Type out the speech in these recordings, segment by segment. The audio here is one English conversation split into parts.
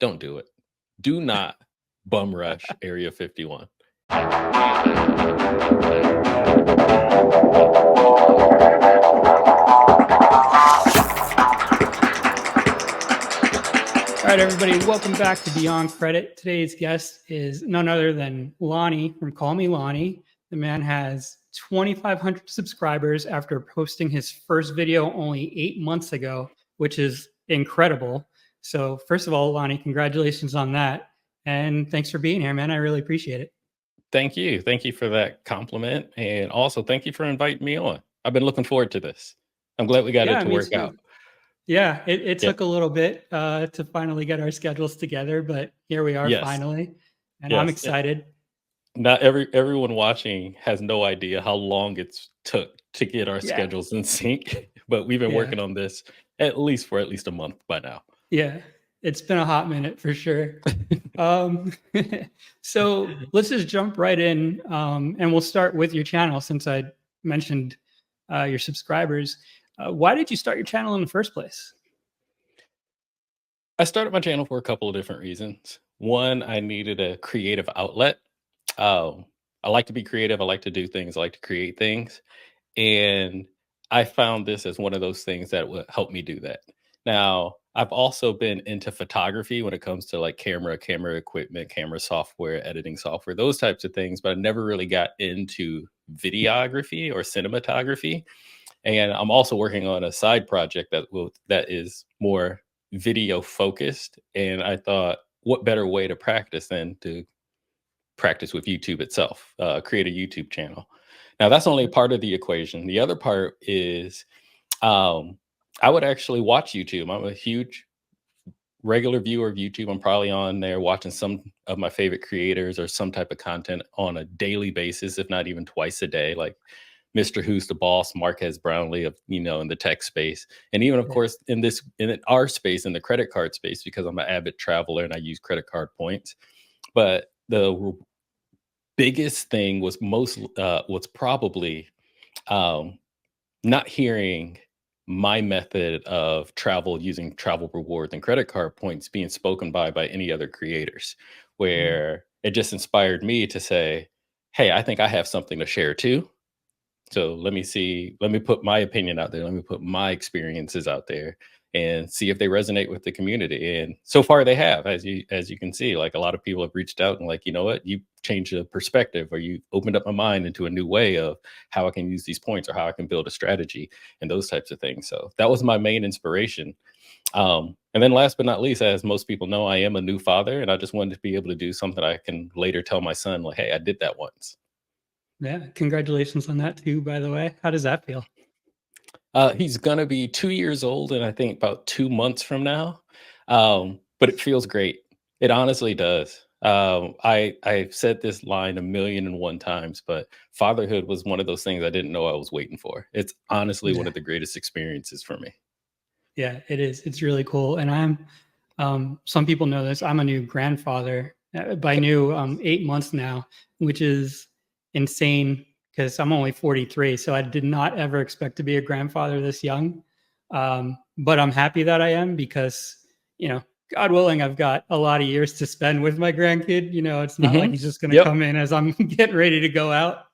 Don't do it. Do not bum rush Area 51. All right, everybody, welcome back to Beyond Credit. Today's guest is none other than Lani from CallMeLani. The man has 2,500 subscribers after posting his first video only 8 months ago, which is incredible. So first of all, Lani, congratulations on that. And thanks for being here, man. I really appreciate it. Thank you. Thank you for that compliment. And also thank you for inviting me on. I've been looking forward to this. I'm glad we got it to me work too. out. Yeah, it took a little bit to finally get our schedules together, but here we are finally. And I'm excited. Not everyone watching has no idea how long it's took to get our schedules in sync, but we've been working on this at least a month by now. Yeah, it's been a hot minute for sure. So let's just jump right in, and we'll start with your channel since I mentioned your subscribers. Why did you start your channel in the first place? I started my channel for a couple of different reasons. One, I needed a creative outlet. I like to be creative. I like to do things. I like to create things. And I found this as one of those things that would help me do that. Now, I've also been into photography when it comes to like camera equipment, camera software, editing software, those types of things, but I never really got into videography or cinematography. And I'm also working on a side project that is more video focused. And I thought, what better way to practice than to practice with YouTube itself, create a YouTube channel. Now, that's only part of the equation. The other part is I would actually watch YouTube. I'm a huge regular viewer of YouTube. I'm probably on there watching some of my favorite creators or some type of content on a daily basis, if not even twice a day, like Mr. Who's the Boss, Marquez Brownlee of, in the tech space. And even, of course, in our space, in the credit card space, because I'm an avid traveler and I use credit card points. But the biggest thing was probably not hearing my method of travel using travel rewards and credit card points being spoken by any other creators, where it just inspired me to say, hey, I think I have something to share too. So let me put my opinion out there. Let me put my experiences out there and see if they resonate with the community. And so far they have, as you can see, like a lot of people have reached out and like, you know what, you changed the perspective, or you opened up my mind into a new way of how I can use these points or how I can build a strategy and those types of things. So that was my main inspiration. And then last but not least, as most people know, I am a new father, and I just wanted to be able to do something I can later tell my son, like, hey, I did that once. Yeah, congratulations on that too, by the way. How does that feel? He's gonna be 2 years old, and I think about 2 months from now. But it feels great. It honestly does. I've said this line 1,000,001 times, but fatherhood was one of those things I didn't know I was waiting for. It's honestly one of the greatest experiences for me. Yeah, it is. It's really cool. And some people know this, I'm a new grandfather, by new 8 months now, which is insane because I'm only 43. So I did not ever expect to be a grandfather this young. But I'm happy that I am because, God willing, I've got a lot of years to spend with my grandkid. It's not like he's just going to come in as I'm getting ready to go out.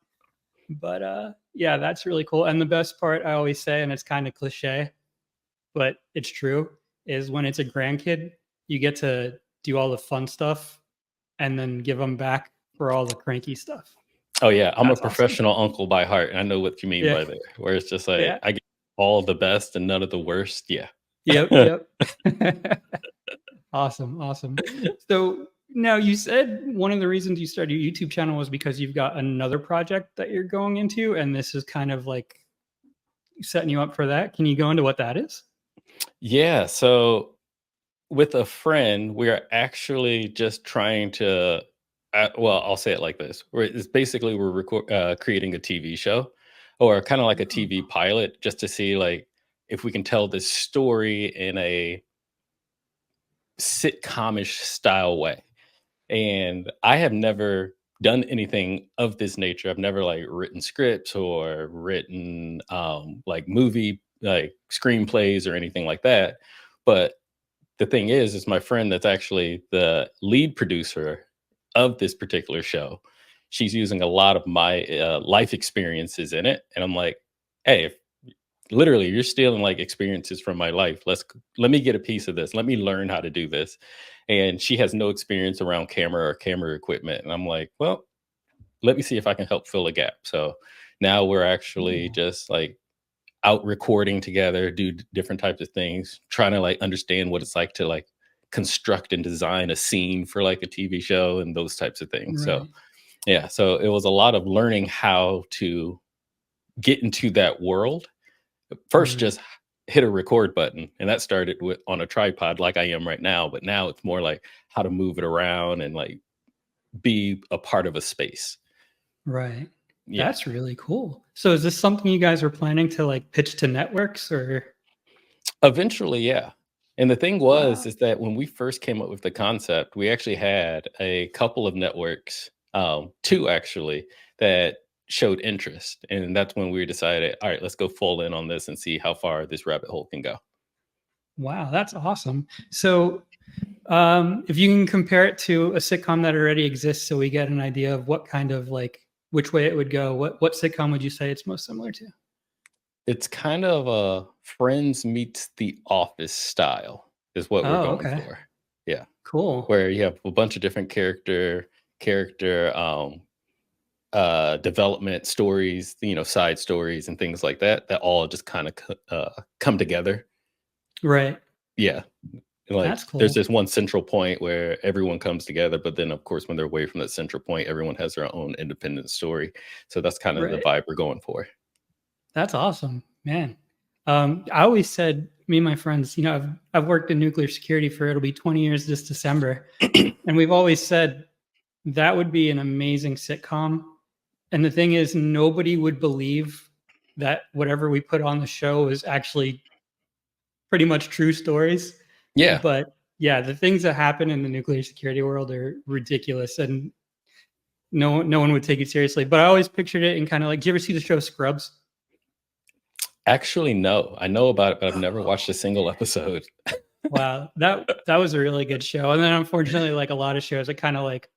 But yeah, that's really cool. And the best part, I always say, and it's kind of cliche, but it's true, is when it's a grandkid, you get to do all the fun stuff and then give them back for all the cranky stuff. Oh yeah, I'm a professional uncle by heart, and I know what you mean by that. Where it's just like I get all the best and none of the worst. Yeah. Yep. Awesome. So now, you said one of the reasons you started your YouTube channel was because you've got another project that you're going into, and this is kind of like setting you up for that. Can you go into what that is? Yeah. So with a friend, we're actually just trying to, well, I'll say it like this. We're creating a TV show, or kind of like a TV pilot, just to see like if we can tell this story in a sitcomish style way. And I have never done anything of this nature. I've never like written scripts or written like movie like screenplays or anything like that. But the thing is my friend that's actually the lead producer of this particular show. She's using a lot of my life experiences in it, and I'm like, hey, if literally you're stealing like experiences from my life, let me get a piece of this, let me learn how to do this. And she has no experience around camera or camera equipment, and I'm like, well, let me see if I can help fill a gap. So now we're actually Cool. just like out recording together, do different types of things, trying to like understand what it's like to like construct and design a scene for like a TV show and those types of things. So Right. yeah, so it was a lot of learning how to get into that world. First, Right. just hit a record button, and that started with on a tripod like I am right now. But now it's more like how to move it around and like be a part of a space. Right. Yeah. That's really cool. So is this something you guys are planning to like pitch to networks or? Eventually, yeah. And the thing was Wow. is that when we first came up with the concept, we actually had a couple of networks, 2 actually, that showed interest, and that's when we decided, "All right, let's go full in on this and see how far this rabbit hole can go." Wow, that's awesome. So if you can compare it to a sitcom that already exists so we get an idea of what kind of like which way it would go, what sitcom would you say it's most similar to? It's kind of a Friends meets The Office style is what we're Oh, going okay. for. Yeah, Cool. where you have a bunch of different character, development stories, side stories and things like that, that all just kinda come together. Right. Yeah, like, That's there's cool. this one central point where everyone comes together, but then, of course, when they're away from that central point, everyone has their own independent story. So that's kinda the Right. vibe we're going for. That's awesome, man. I always said, me and my friends, I've worked in nuclear security for it'll be 20 years this December, and we've always said that would be an amazing sitcom. And the thing is, nobody would believe that whatever we put on the show is actually pretty much true stories. Yeah. But yeah, the things that happen in the nuclear security world are ridiculous, and no one would take it seriously. But I always pictured it in kind of like, do you ever see the show Scrubs? Actually, no. I know about it, but I've never watched a Oh, single episode. wow, that was a really good show. And then unfortunately, like a lot of shows, it kind of like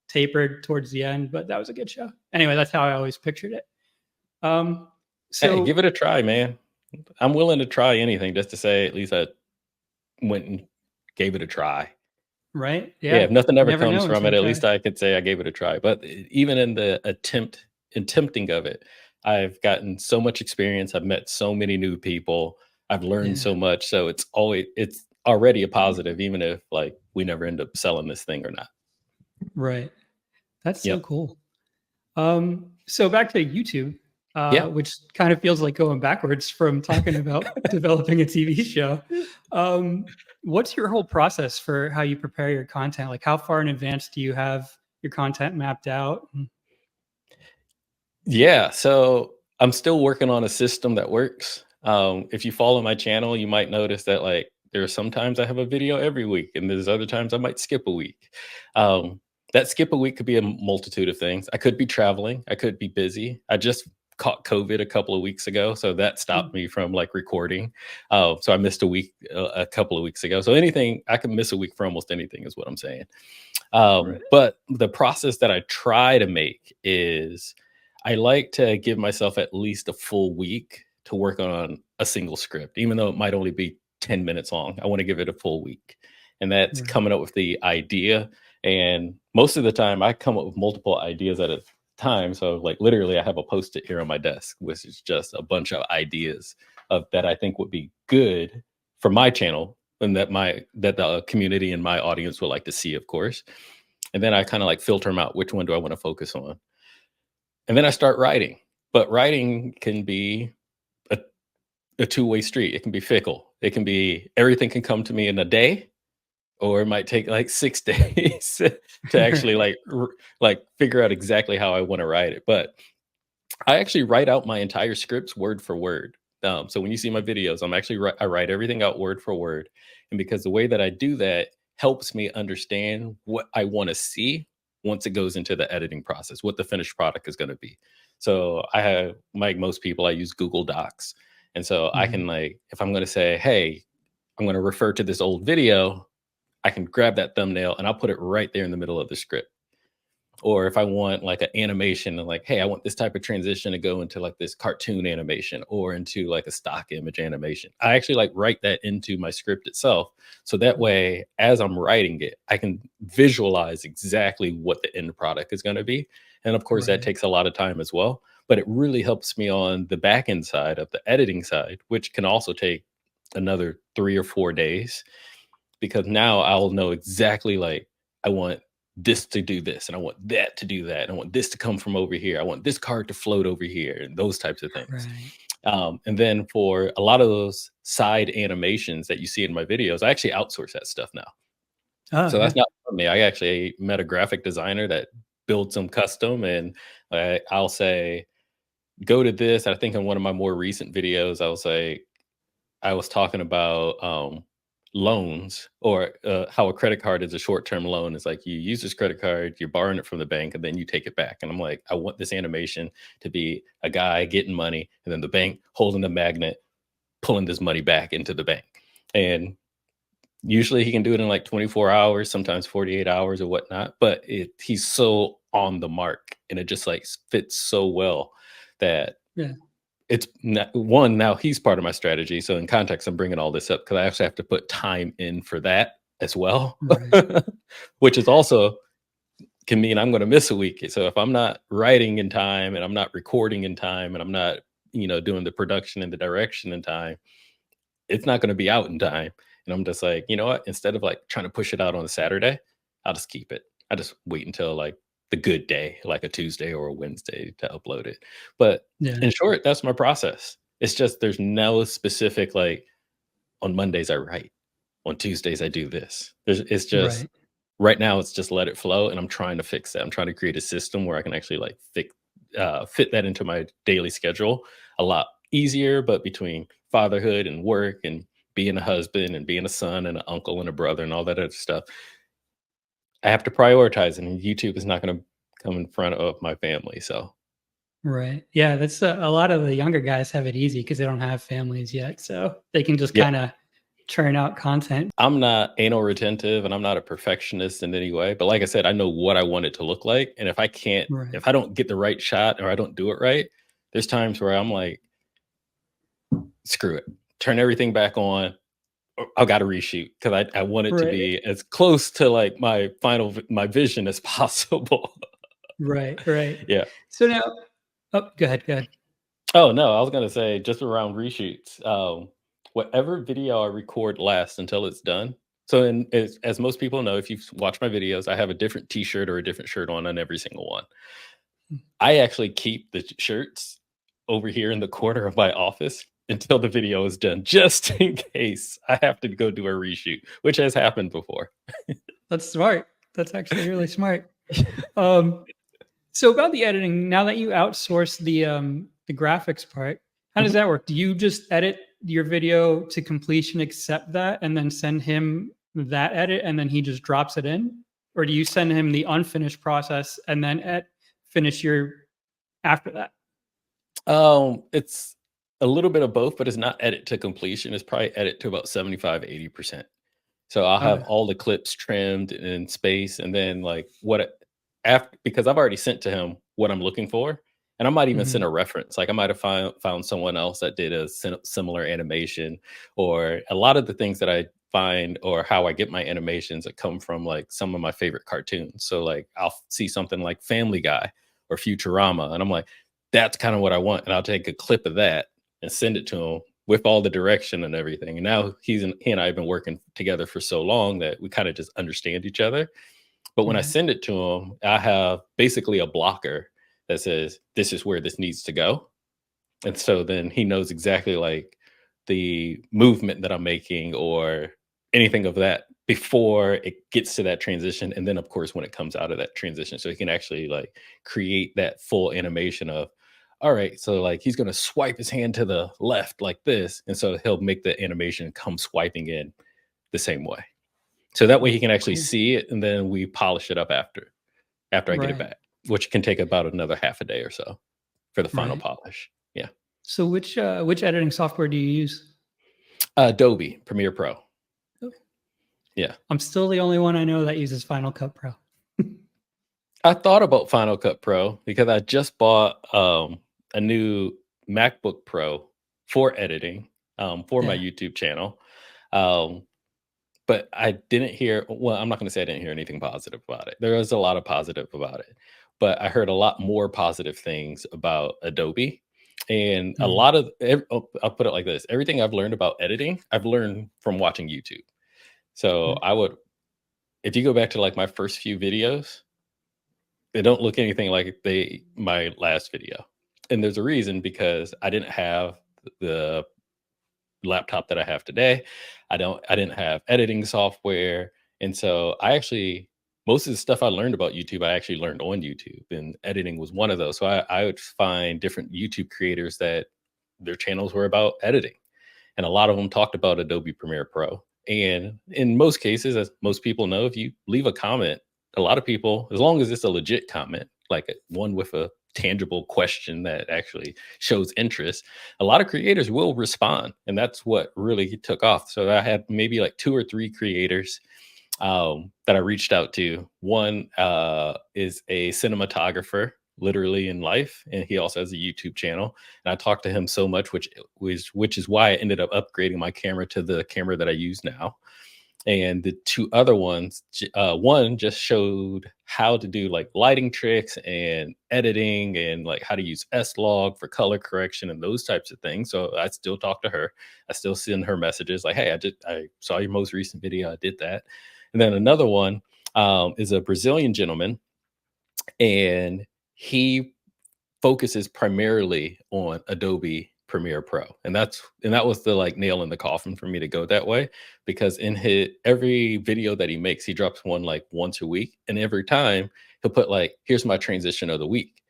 tapered towards the end, but that was a good show. Anyway, that's how I always pictured it. Um, Hey, give so it a try, man. I'm willing to try anything just to say at least I went and gave it a try. right, Yeah, yeah, if nothing you ever never comes know from until it, you at try. least I could say I gave it a try. But even in the attempting of it, I've gotten so much experience. I've met so many new people. I've learned Yeah, so much. So it's already a positive, even if like we never end up selling this thing or not. right. That's so Yep. cool. So back to YouTube, Yeah. which kind of feels like going backwards from talking about developing a TV show. Um, what's your whole process for how you prepare your content? Like, how far in advance do you have your content mapped out? Yeah, so I'm still working on a system that works. If you follow my channel, you might notice that like there are sometimes I have a video every week, and there's other times I might skip a week. That skip a week could be a multitude of things. I could be traveling, I could be busy. I just caught COVID a couple of weeks ago, so that stopped me from like recording. So I missed a week a couple of weeks ago. So anything I can miss a week for almost anything is what I'm saying. Right. But the process that I try to make is I like to give myself at least a full week to work on a single script, even though it might only be 10 minutes long. I want to give it a full week. And that's Right. coming up with the idea. And most of the time, I come up with multiple ideas at a time. So, like, literally, I have a post it here on my desk, which is just a bunch of ideas of that I think would be good for my channel and that the community and my audience would like to see, of course. And then I kind of like filter them out. Which one do I want to focus on? And then I start writing. But writing can be a, a two-way street. It can be fickle. It can be everything can come to me in a day, or it might take like 6 days to actually like figure out exactly how I want to write it. But I actually write out my entire scripts word for word. So when you see my videos, I write everything out word for word, and because the way that I do that helps me understand what I want to see once it goes into the editing process, what the finished product is going to be. So I have, like most people, I use Google Docs, and so I can Mhm. like if I'm going to say, hey, I'm going to refer to this old video, I can grab that thumbnail and I'll put it right there in the middle of the script. Or if I want like an animation and like, hey, I want this type of transition to go into like this cartoon animation or into like a stock image animation, I actually like write that into my script itself. So that way, as I'm writing it, I can visualize exactly what the end product is going to be. And of course, that Right. takes a lot of time as well. But it really helps me on the back end side of the editing side, which can also take another 3 or 4 days, because now I'll know exactly like I want this to do this and I want that to do that. And I want this to come from over here. I want this card to float over here and those types of things. Right. And then for a lot of those side animations that you see in my videos, I actually outsource that stuff now. Oh, So yeah. that's not for me. I actually met a graphic designer that builds them custom, and I'll say, go to this. I think in one of my more recent videos, I'll say, I was talking about loans, or how a credit card is a short-term loan. It's like you use this credit card, you're borrowing it from the bank, and then you take it back. And I'm like, I want this animation to be a guy getting money, and then the bank holding the magnet, pulling this money back into the bank. And usually he can do it in like 24 hours, sometimes 48 hours or whatnot. But he's so on the mark, and it just like fits so well that Yeah. one, now he's part of my strategy. So in context, I'm bringing all this up because I actually have to put time in for that as well, Right. which is also can mean I'm going to miss a week. So if I'm not writing in time and I'm not recording in time and I'm not, doing the production and the direction in time, it's not going to be out in time. And I'm just like, you know what? Instead of like trying to push it out on a Saturday, I'll just keep it. I just wait until like the good day, like a Tuesday or a Wednesday to upload it. But Yeah. in short, that's my process. It's just there's no specific like on Mondays I write, on Tuesdays I do this. It's just Right. right now it's just let it flow, and I'm trying to fix that. I'm trying to create a system where I can actually like fit that into my daily schedule a lot easier. But between fatherhood and work and being a husband and being a son and an uncle and a brother and all that other stuff, I have to prioritize, and YouTube is not going to come in front of my family. So Right. Yeah, that's a lot of the younger guys have it easy because they don't have families yet, so they can just yeah, kinda churn out content. I'm not anal retentive and I'm not a perfectionist in any way. But like I said, I know what I want it to look like. And Right. if I don't get the right shot or I don't do it right, there's times where I'm like, screw it, turn everything back on. I got to reshoot because I want it to Right. be as close to like my vision as possible. Right, right. Yeah. So now oh, go ahead, go ahead. Oh no, I was gonna say just around reshoots. Whatever video I record lasts until it's done. So, as most people know, if you've watched my videos, I have a different T-shirt or a different shirt on every single one. I actually keep the shirts over here in the corner of my office until the video is done, just in case I have to go do a reshoot, which has happened before. That's smart. That's actually really smart. Um, so about the editing, now that you outsource the graphics part, how does Mhm. that work? Do you just edit your video to completion, accept that, and then send him that edit, and then he just drops it in? Or do you send him the unfinished process and then finish your after that? It's a little bit of both, but it's not edit to completion. It's probably edit to about 75, 80%. So I'll have Okay. all the clips trimmed in space, and then like after, because I've already sent to him what I'm looking for, and I might even send Mhm. a reference. Like I might have found someone else that did a similar animation, or a lot of the things that I find or how I get my animations that come from like some of my favorite cartoons. So like I'll see something like Family Guy or Futurama, and I'm like, that's kind of what I want, and I'll take a clip of that and send it to him with all the direction and everything. And now he and I have been working together for so long that we kind of just understand each other. But when I Right. send it to him, I have basically a blocker that says, this is where this needs to go. And so then he knows exactly like the movement that I'm making or anything of that before it gets to that transition. And then of course when it comes out of that transition. So he can actually like create that full animation of, all right, so like he's gonna swipe his hand to the left like this. And so he'll make the animation come swiping in the same way. So that way he can actually Cool. see it and then we polish it up after I get it Right. back, which can take about another half a day or so for the final Right. polish. Yeah. So which editing software do you use? Adobe Premiere Pro. Yeah. I'm still the only one I know that uses Final Cut Pro. I thought about Final Cut Pro because I just bought a new MacBook Pro for editing for my Yeah. YouTube channel. Um, but I didn't hear, well, I'm not going to say I didn't hear anything positive about it. There was a lot of positive about it, but I heard a lot more positive things about Adobe. And a Mhm. lot of, I'll put it like this, everything I've learned about editing, I've learned from watching YouTube. So Mhm. I would, if you go back to like my first few videos, they don't look anything like my last video. And there's a reason because I didn't have the laptop that I have today. I didn't have editing software. And so I actually most of the stuff I learned about YouTube, I actually learned on YouTube, and editing was one of those. So I would find different YouTube creators that their channels were about editing, and a lot of them talked about Adobe Premiere Pro. And in most cases, as most people know, if you leave a comment, a lot of people, as long as it's a legit comment, like one with a tangible question that actually shows interest, a lot of creators will respond. And that's what really took off. So I had maybe like two or three creators that I reached out to. One is a cinematographer, literally in life, and he also has a YouTube channel. And I talked to him so much, which is why I ended up upgrading my camera to the camera that I use now. And the two other ones, one just showed how to do like lighting tricks and editing and like how to use S-Log for color correction and those types of things. So I still talk to her. I still send her messages like, hey, I saw your most recent video. I did that. And then another one is a Brazilian gentleman, and he focuses primarily on Adobe Premiere Pro. And that was the like nail in the coffin for me to go that way, because in his every video that he makes, he drops one like once a week, and every time he'll put like, here's my transition of the week,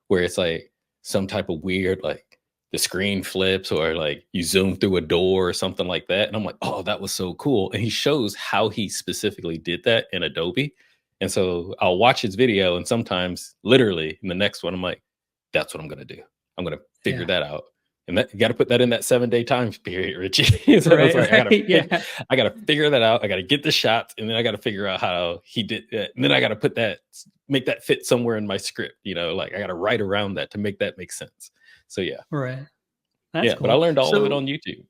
where it's like some type of weird like the screen flips or like you zoom through a door or something like that. And I'm like, oh, that was so cool. And he shows how he specifically did that in Adobe. And so I'll watch his video, and sometimes literally in the next one, I'm like, that's what I'm gonna do. I'm gonna figure Yeah. that out. And that you gotta put that in that 7-day time period, Richie. So it's Right. like Right. Yeah. I gotta figure that out. I gotta get the shots, and then I gotta figure out how he did that. And then I gotta make that fit somewhere in my script. Like I gotta write around that to make that make sense. So yeah. Right. That's Yeah. But I cool. learned all of it So on YouTube.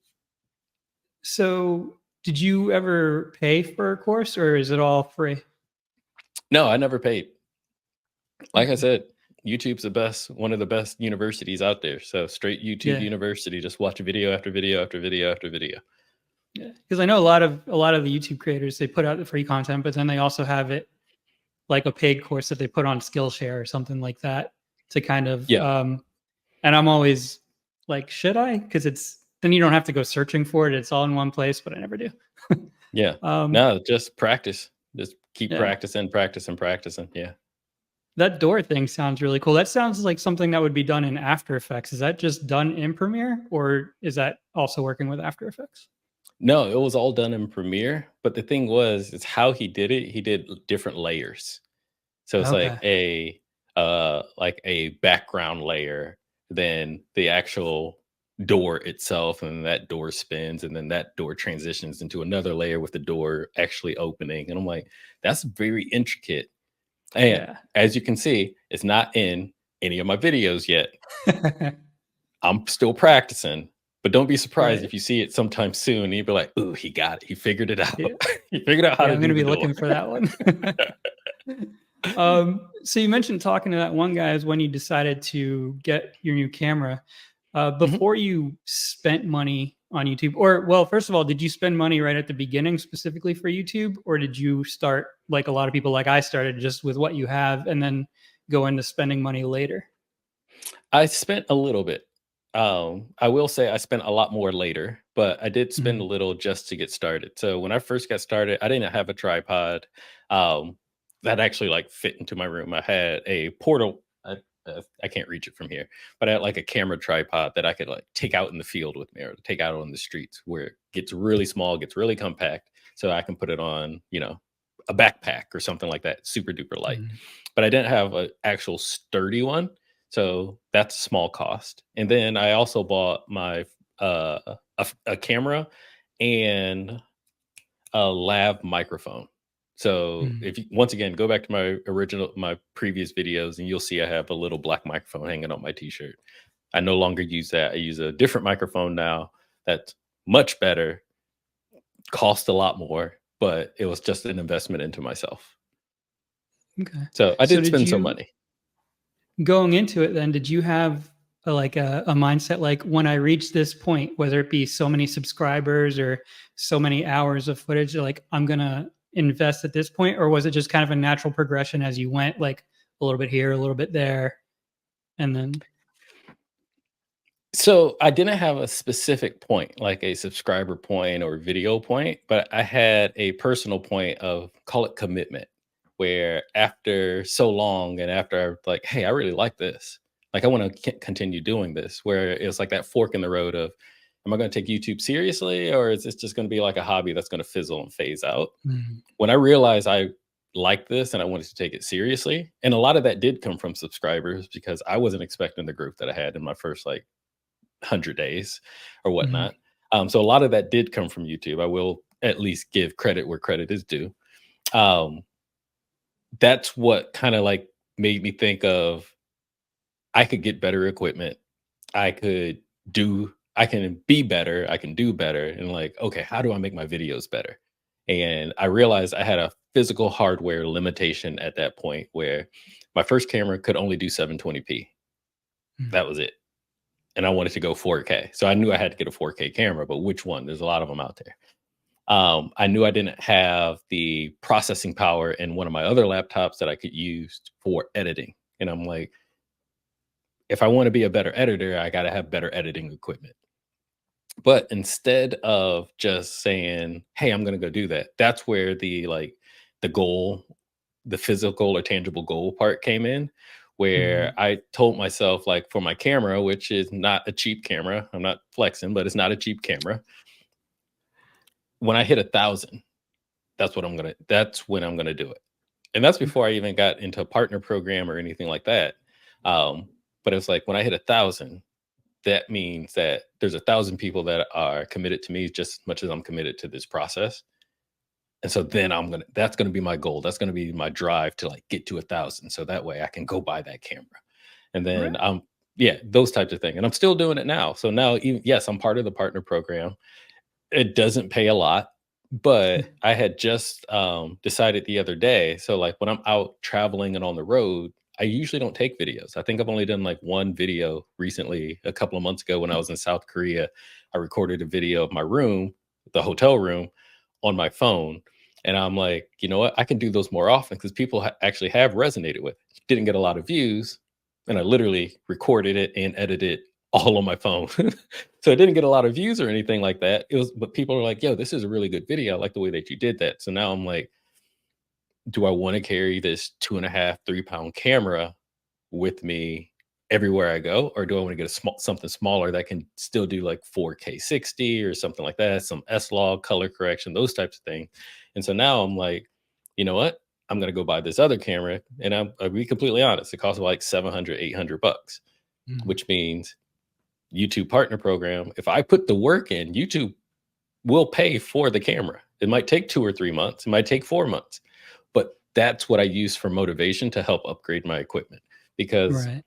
so did you ever pay for a course or is it all free? No, I never paid. Like I Okay. said, YouTube's one of the best universities out there. So straight YouTube Yeah. university, just watch video after video after video after video. Yeah. Because I know a lot of the YouTube creators, they put out the free content, but then they also have it like a paid course that they put on Skillshare or something like that to kind of Yeah. and I'm always like, should I? Because it's then you don't have to go searching for it. It's all in one place, but I never do. Yeah. um, No, just practice. Just keep yeah. practicing, practicing, practicing. Yeah. That door thing sounds really cool. That sounds like something that would be done in After Effects. Is that just done in Premiere or is that also working with After Effects? No, it was all done in Premiere, but the thing was, it's how he did it. He did different layers. So it's Okay. like a background layer, then the actual door itself, and that door spins, and then that door transitions into another layer with the door actually opening. And I'm like, that's very intricate. And Yeah. as you can see, it's not in any of my videos yet. I'm still practicing, but don't be surprised Right. if you see it sometime soon and you'll be like, "Ooh, he got it. He figured it out. Yeah. He figured out how Yeah. to I'm going to do the be door." looking for that one. So you mentioned talking to that one guy is when you decided to get your new camera. Mhm. Before you spent money on YouTube, or well, first of all, did you spend money right at the beginning specifically for YouTube, or did you start like a lot of people, like I started, just with what you have and then go into spending money later? I spent a little bit. I will say I spent a lot more later, but I did spend a Mhm. little just to get started. So when I first got started, I didn't have a tripod um, that actually like fit into my room. I had a portal. I can't reach it from here, but I had like a camera tripod that I could like take out in the field with me, or take out on the streets, where it gets really small, gets really compact, so I can put it on, a backpack or something like that, super duper light. Mhm. But I didn't have an actual sturdy one, so that's a small cost. And then I also bought my a camera and a lav microphone. So Mm. if you, once again, go back to my previous videos, and you'll see I have a little black microphone hanging on my t-shirt. I no longer use that. I use a different microphone now that's much better, cost a lot more, but it was just an investment into myself. Okay. So I So did did spend some you, money. going into it then, did you have a mindset like, when I reach this point, whether it be so many subscribers or so many hours of footage, like I'm gonna invest at this point, or was it just kind of a natural progression as you went, like a little bit here, a little bit there, and then? So I didn't have a specific point, like a subscriber point or video point, but I had a personal point of, call it commitment, where after so long and after I like, hey, I really like this. Like I want to continue doing this, where it's like that fork in the road of, am I going to take YouTube seriously, or is this just going to be like a hobby that's going to fizzle and phase out? Mm. When I realized I liked this and I wanted to take it seriously, and a lot of that did come from subscribers because I wasn't expecting the group that I had in my first like 100 days or Mhm. whatnot. So a lot of that did come from YouTube. I will at least give credit where credit is due. Um, that's what kind of like made me think of, I could get better equipment. I could I can be better. I can do better. And like, okay, how do I make my videos better? And I realized I had a physical hardware limitation at that point where my first camera could only do 720p. Mm. That was it. And I wanted to go 4K. So I knew I had to get a 4K camera, but which one? There's a lot of them out there. I knew I didn't have the processing power in one of my other laptops that I could use for editing. And I'm like, if I want to be a better editor, I got to have better editing equipment. But instead of just saying, hey, I'm going to go do that, that's where the goal, the physical or tangible goal part came in, where Mhm. I told myself, like, for my camera, which is not a cheap camera, I'm not flexing, but it's not a cheap camera. When I hit 1,000, that's when I'm gonna do it. And that's Okay. before I even got into a partner program or anything like that. But it's like when I hit 1,000, that means that there's 1,000 people that are committed to me just as much as I'm committed to this process. And so then that's gonna be my goal. That's gonna be my drive to like get to 1,000. So that way I can go buy that camera. And then Right. yeah, those types of things. And I'm still doing it now. So now even, yes, I'm part of the partner program. It doesn't pay a lot, but I had just decided the other day. So like when I'm out traveling and on the road, I usually don't take videos. I think I've only done like one video recently, a couple of months ago when I was in South Korea. I recorded a video of my room, the hotel room, on my phone. And I'm like, you know what? I can do those more often because people actually have resonated with it. Didn't get a lot of views. And I literally recorded it and edited it all on my phone. So it didn't get a lot of views or anything like that. It was, but people are like, yo, this is a really good video. I like the way that you did that. So now I'm like, do I want to carry this 2.5, 3 pound camera with me everywhere I go? Or do I want to get something smaller that can still do like 4K 60 or something like that, some S-Log, color correction, those types of things. And so now I'm like, you know what? I'm going to go buy this other camera. And I'll be completely honest, it costs like 700, $800, Mhm. which means YouTube partner program. If I put the work in, YouTube will pay for the camera. It might take 2 or 3 months. It might take 4 months, but that's what I use for motivation to help upgrade my equipment. Because Right.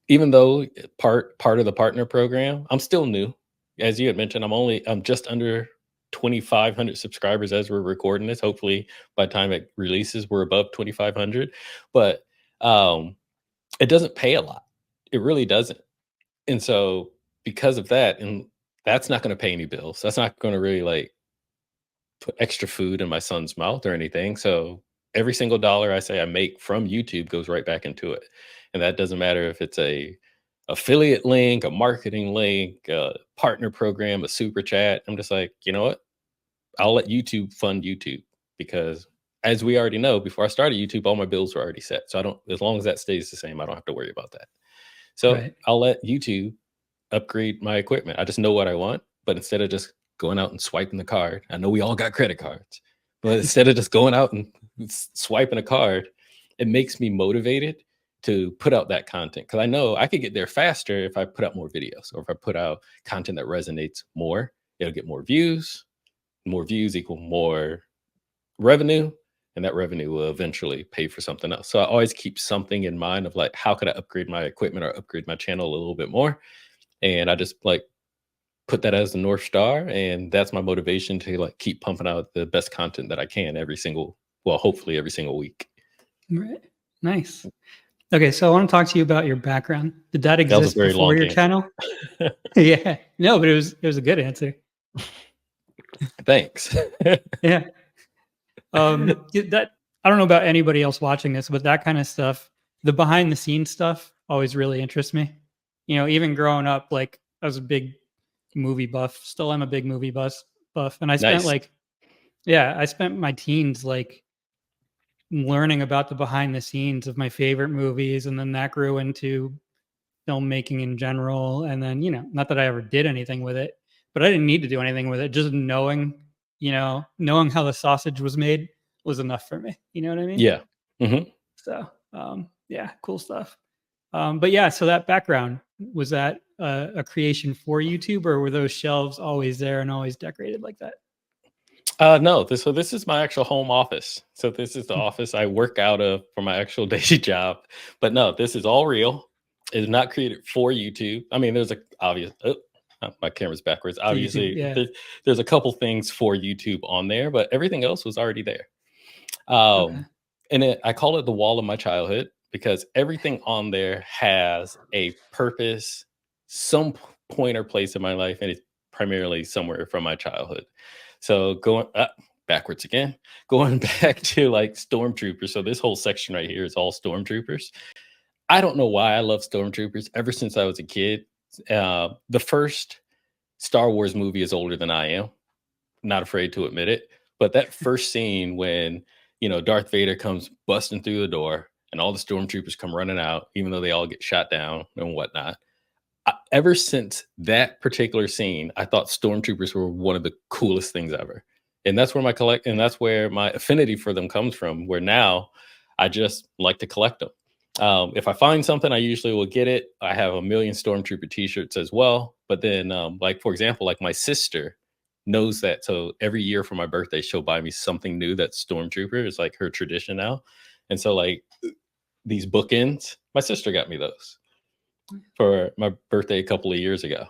even though part of the partner program, I'm still new. As you had mentioned, I'm just under 2,500 subscribers as we're recording this. Hopefully, by the time it releases, we're above 2,500. But um, it doesn't pay a lot. It really doesn't. And so because of that, and that's not going to pay any bills. That's not going to really like put extra food in my son's mouth or anything. So every single dollar I say I make from YouTube goes right back into it. And that doesn't matter if it's a affiliate link, a marketing link, a partner program, a super chat. I'm just like, you know what? I'll let YouTube fund YouTube because as we already know, before I started YouTube, all my bills were already set. So I don't, as long as that stays the same, I don't have to worry about that. So Right. I'll let YouTube upgrade my equipment. I just know what I want, but instead of just going out and swiping the card, I know we all got credit cards, but instead of just going out and swiping a card, it makes me motivated to put out that content because I know I could get there faster if I put out more videos or if I put out content that resonates more. It'll get more views. more views equal more revenue, and that revenue will eventually pay for something else. So I always keep something in mind of like, how could I upgrade my equipment or upgrade my channel a little bit more? And I just like put that as the North Star. And that's my motivation to like keep pumping out the best content that I can hopefully every single week. Right. Nice. Okay, so I want to talk to you about your background. Did that That was a exist very before long your answer. channel? Yeah. No, but it was a good answer. Thanks. Yeah. That I don't know about anybody else watching this, but that kind of stuff, the behind the scenes stuff, always really interests me. You know, even growing up, like I was a big movie buff. Still, I'm a big movie buff, and I spent Nice. like, I spent my teens like learning about the behind the scenes of my favorite movies, and then that grew into filmmaking in general. And then, you know, not that I ever did anything with it, but I didn't need to do anything with it. Just knowing, knowing how the sausage was made was enough for me. You know what I mean? Yeah. Hmm. So, yeah, cool stuff. But yeah, so that background, was that a creation for YouTube, or were those shelves always there and always decorated like that? No, this is my actual home office. So this is the office I work out of for my actual day job. But no, this is all real. It is not created for YouTube. I mean, there's a obvious. My camera's backwards. For YouTube, Obviously, yeah. there's a couple things for YouTube on there, but everything else was already there. Okay. And I call it the wall of my childhood because everything on there has a purpose, some point or place in my life, and it's primarily somewhere from my childhood. So going backwards again, going back to like Stormtroopers. So this whole section right here is all Stormtroopers. I don't know why I love Stormtroopers ever since I was a kid. The first Star Wars movie is older than I am. Not afraid to admit it. But that first scene when, Darth Vader comes busting through the door and all the Stormtroopers come running out, even though they all get shot down and whatnot. Ever since that particular scene, I thought Stormtroopers were one of the coolest things ever. And that's where my affinity for them comes from, where now I just like to collect them. If I find something, I usually will get it. I have a million Stormtrooper t-shirts as well. But then, like, for example, like my sister knows that. So every year for my birthday, she'll buy me something new that's Stormtrooper. It's like her tradition now. And so like these bookends, my sister got me those for my birthday a couple of years ago.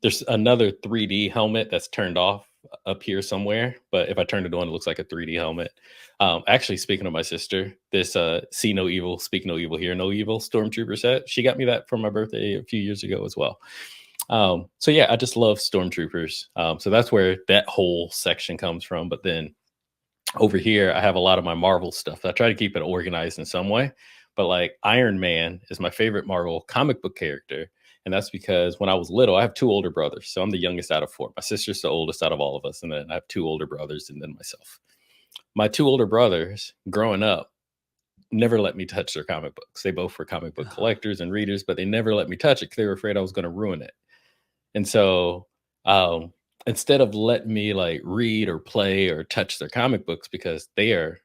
There's another 3D helmet that's turned off up here somewhere, but if I turn it on, it looks like a 3D helmet. Actually, speaking of my sister, this See No Evil, Speak No Evil, Hear No Evil Stormtrooper set, she got me that for my birthday a few years ago as well. So yeah, I just love Stormtroopers. So that's where that whole section comes from. But then over here, I have a lot of my Marvel stuff. I try to keep it organized in some way. But like Iron Man is my favorite Marvel comic book character. And that's because when I was little, I have two older brothers. So I'm the youngest out of four. My sister's the oldest out of all of us. And then I have two older brothers and then myself. My two older brothers growing up never let me touch their comic books. They both were comic book collectors and readers, but they never let me touch it because they were afraid I was going to ruin it. And so instead of letting me like read or play or touch their comic books because they are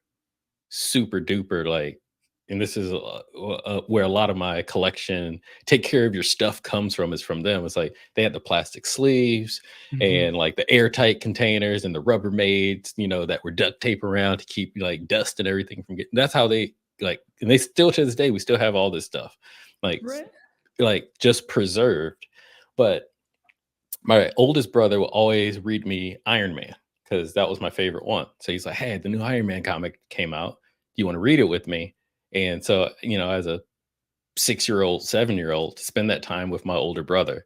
super duper like, and this is where a lot of my collection, take care of your stuff comes from, is from them. It's like they had the plastic sleeves and like the airtight containers and the Rubbermaids, that were duct tape around to keep like dust and everything from getting. That's how they like, and they still to this day, we still have all this stuff like, Right. like just preserved. But my oldest brother will always read me Iron Man because that was my favorite one. So he's like, "Hey, the new Iron Man comic came out. Do you want to read it with me?" And so, as a 6-year-old, 7-year-old, to spend that time with my older brother,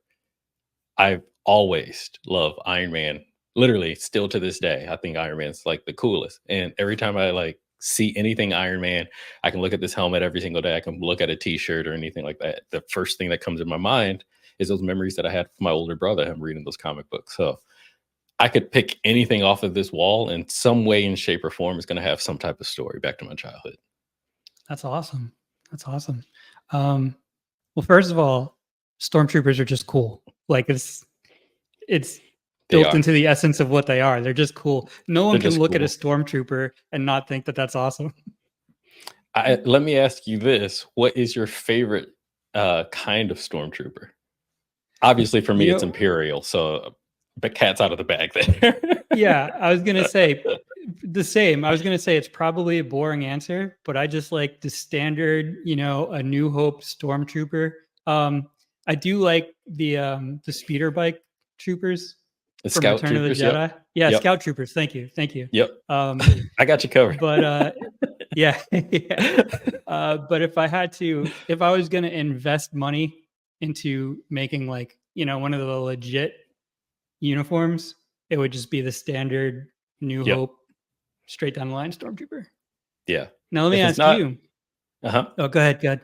I've always loved Iron Man. Literally, still to this day, I think Iron Man's like the coolest. And every time I like see anything Iron Man, I can look at this helmet every single day. I can look at a T-shirt or anything like that. The first thing that comes in my mind is those memories that I had with my older brother. Him reading those comic books. So I could pick anything off of this wall, and some way, in shape, or form is going to have some type of story back to my childhood. That's awesome. That's awesome. Well, first of all, Stormtroopers are just cool. Like it's built into the essence of what they are. They're just cool. No one can look at a Stormtrooper and not think that that's awesome. Let me ask you this: what is your favorite kind of Stormtrooper? Obviously, for me, it's Imperial. So, but cat's out of the bag there. Yeah, I was gonna say the same. I was gonna say it's probably a boring answer, but I just like the standard, a New Hope Stormtrooper. I do like the speeder bike troopers The from Scout Return of the Troopers. Yep. Jedi. Yeah, Yep. Scout troopers. Thank you, thank you. Yep. Um, I got you covered. but yeah, yeah. But if I was gonna invest money into making like one of the legit uniforms, it would just be the standard New Yep. Hope straight down the line Stormtrooper. Yeah. Now let me If it's ask not, you. uh-huh. Oh, go ahead. Go ahead.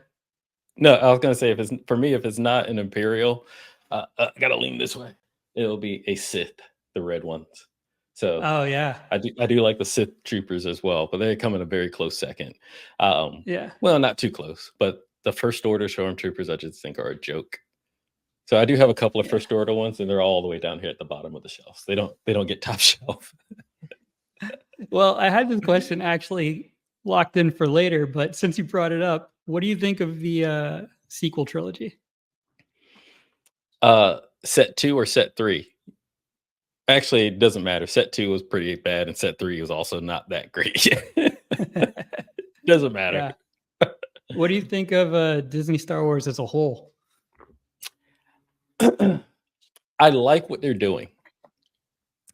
No, I was gonna say if it's not an Imperial, I gotta lean this way. It'll be a Sith, the red ones. So Oh yeah, I do like the Sith troopers as well, but they come in a very close second. yeah, Well, not too close, but the First Order Stormtroopers I just think are a joke. So I do have a couple of yeah. First Order ones, and they're all the way down here at the bottom of the shelves. They don't get top shelf. Well, I had this question actually locked in for later, but since you brought it up, what do you think of the sequel trilogy? Set 2 or set 3? Actually, it doesn't matter. Set 2 was pretty bad, and set 3 was also not that great. Doesn't matter. Yeah. What do you think of Disney Star Wars as a whole? I like what they're doing.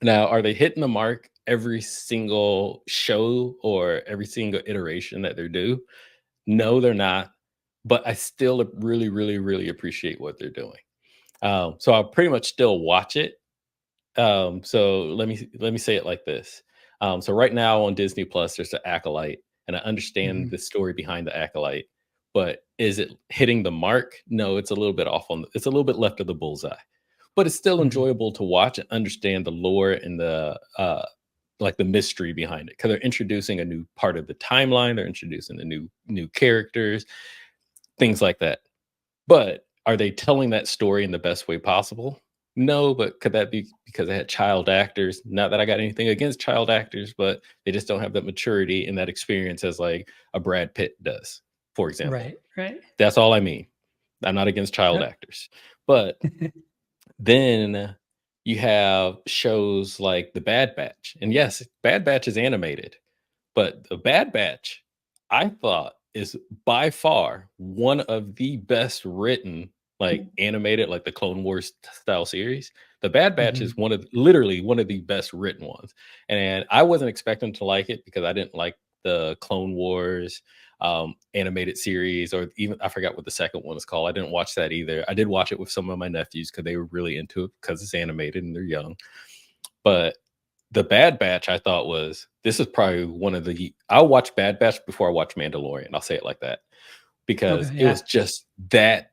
Now, are they hitting the mark every single show or every single iteration that they do? No, they're not. But I still really, really, really appreciate what they're doing. So I'll pretty much still watch it. So let me say it like this. So right now on Disney Plus, there's the Acolyte, and I understand Mhm. the story behind the Acolyte, but is it hitting the mark? No, it's a little bit off it's a little bit left of the bullseye, but it's still Mhm. enjoyable to watch and understand the lore and the like the mystery behind it because they're introducing a new part of the timeline. They're introducing the new characters, things like that. But are they telling that story in the best way possible? No, but could that be because they had child actors? Not that I got anything against child actors, but they just don't have that maturity and that experience as like a Brad Pitt does, for example. Right, right. That's all I mean. I'm not against child Yep. actors. But then you have shows like The Bad Batch. And yes, Bad Batch is animated, but The Bad Batch, I thought, is by far one of the best written, like animated, like the Clone Wars style series. The Bad Batch Mhm. is literally one of the best written ones. And I wasn't expecting to like it because I didn't like the Clone Wars animated series, or even I forgot what the second one is called. I didn't watch that either. I did watch it with some of my nephews because they were really into it because it's animated and they're young. But the Bad Batch, I thought this is probably one of I'll watch Bad Batch before I watch Mandalorian. I'll say it like that Okay, because it yeah. was just that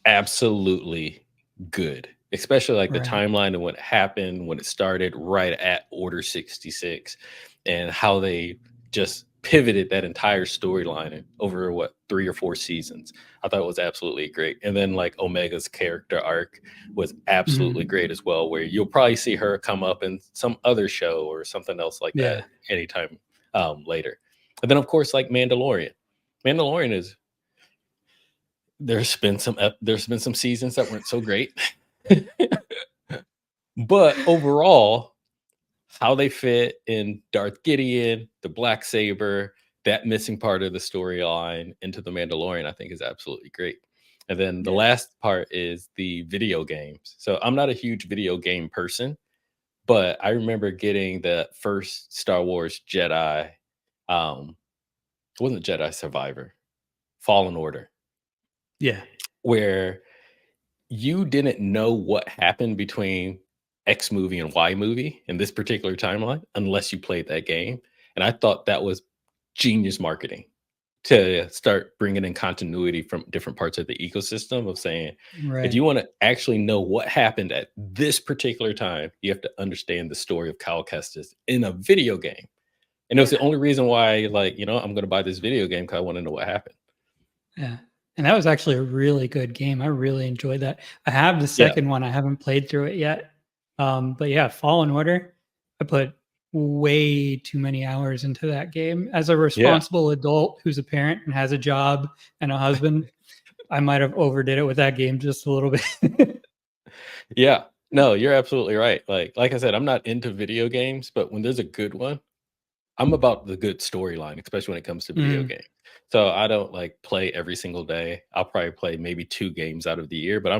absolutely good, especially like the Right. timeline of what happened when it started right at Order 66 and how they just pivoted that entire storyline over what 3 or 4 seasons. I thought it was absolutely great. And then like Omega's character arc was absolutely Mhm. great as well, where you'll probably see her come up in some other show or something else like that Yeah. anytime later. And then of course like Mandalorian is there's been some seasons that weren't so great. But overall, how they fit in Darth Gideon, the Black Saber, that missing part of the storyline into the Mandalorian, I think is absolutely great. And then the Yeah. last part is the video games. So I'm not a huge video game person, but I remember getting the first Star Wars Jedi. It wasn't Jedi Survivor, Fallen Order, Yeah. where you didn't know what happened between X movie and Y movie in this particular timeline unless you played that game. And I thought that was genius marketing to start bringing in continuity from different parts of the ecosystem of saying, if Right. you want to actually know what happened at this particular time, you have to understand the story of Cal Kestis in a video game. And it was the Yeah. only reason why, like, I'm going to buy this video game because I want to know what happened. Yeah. And that was actually a really good game. I really enjoyed that. I have the Yeah. second one. I haven't played through it yet. But yeah, Fallen Order, I put way too many hours into that game. As a Yeah. responsible adult who's a parent and has a job and a husband, I might have overdid it with that game just a little bit. Yeah. No, you're absolutely right. Like I said, I'm not into video games, but when there's a good one, I'm about the good storyline, especially when it comes to video Mm, games. So I don't like play every single day. I'll probably play maybe 2 games out of the year, but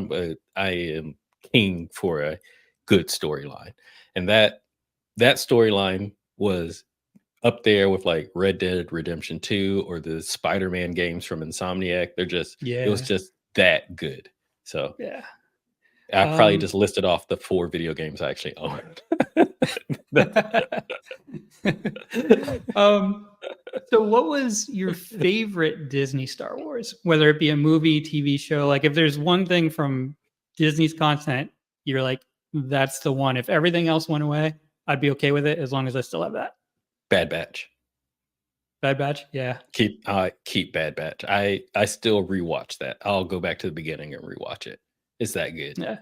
I am king for a good storyline. And that storyline was up there with like Red Dead Redemption 2 or the Spider-Man games from Insomniac. It was yeah, just that good. So yeah. I probably Um, just listed off the 4 video games I actually own. um, so what was your favorite Disney Star Wars? Whether it be a movie, TV show, like if there's one thing from Disney's content, you're like, that's the one. If everything else went away, I'd be okay with it as long as I still have that. Bad Batch. Bad Batch, yeah, Keep Bad Batch. I still rewatch that. I'll go back to the beginning and rewatch it. It's that good. yeah.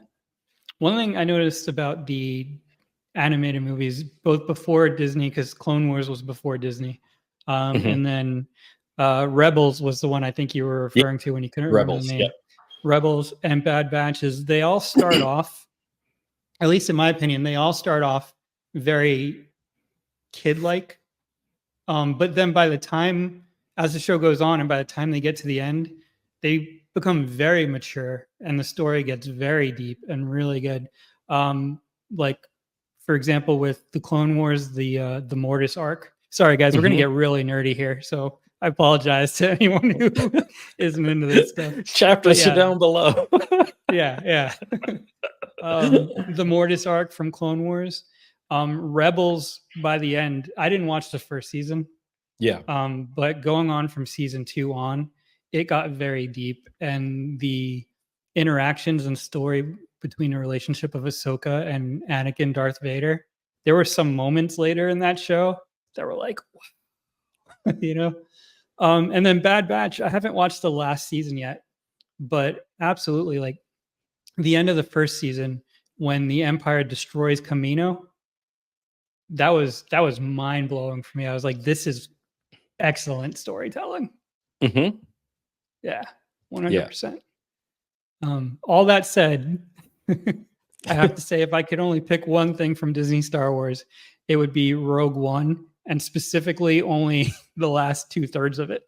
One thing I noticed about the animated movies, both before Disney, because Clone Wars was before Disney, Mhm. and then Rebels was the one I think you were Yeah, referring to when you couldn't remember the Rebels. name. Yep. Rebels and Bad Batches, they all start off, at least in my opinion, they all start off very kid-like. But then by the time, as the show goes on, and by the time they get to the end, they become very mature, and the story gets very deep and really good. Like, for example, with the Clone Wars, the Mortis arc. Sorry, guys, we're gonna Mhm. get really nerdy here, so I apologize to anyone who isn't into this stuff. But Chapters are yeah, down below. yeah. The Mortis arc from Clone Wars. Rebels by the end, I didn't watch the first season, Yeah. but going on from season 2 on, it got very deep, and the interactions and story between the relationship of Ahsoka and Anakin Darth Vader. There were some moments later in that show that were like, you know. And then Bad Batch. I haven't watched the last season yet, but absolutely, like the end of the first season when the Empire destroys Camino. That was mind blowing for me. I was like, this is excellent storytelling. Mhm. Yeah, Yeah. 100%. All that said, I have to say, if I could only pick one thing from Disney Star Wars, it would be Rogue One, and specifically only the last 2/3 of it,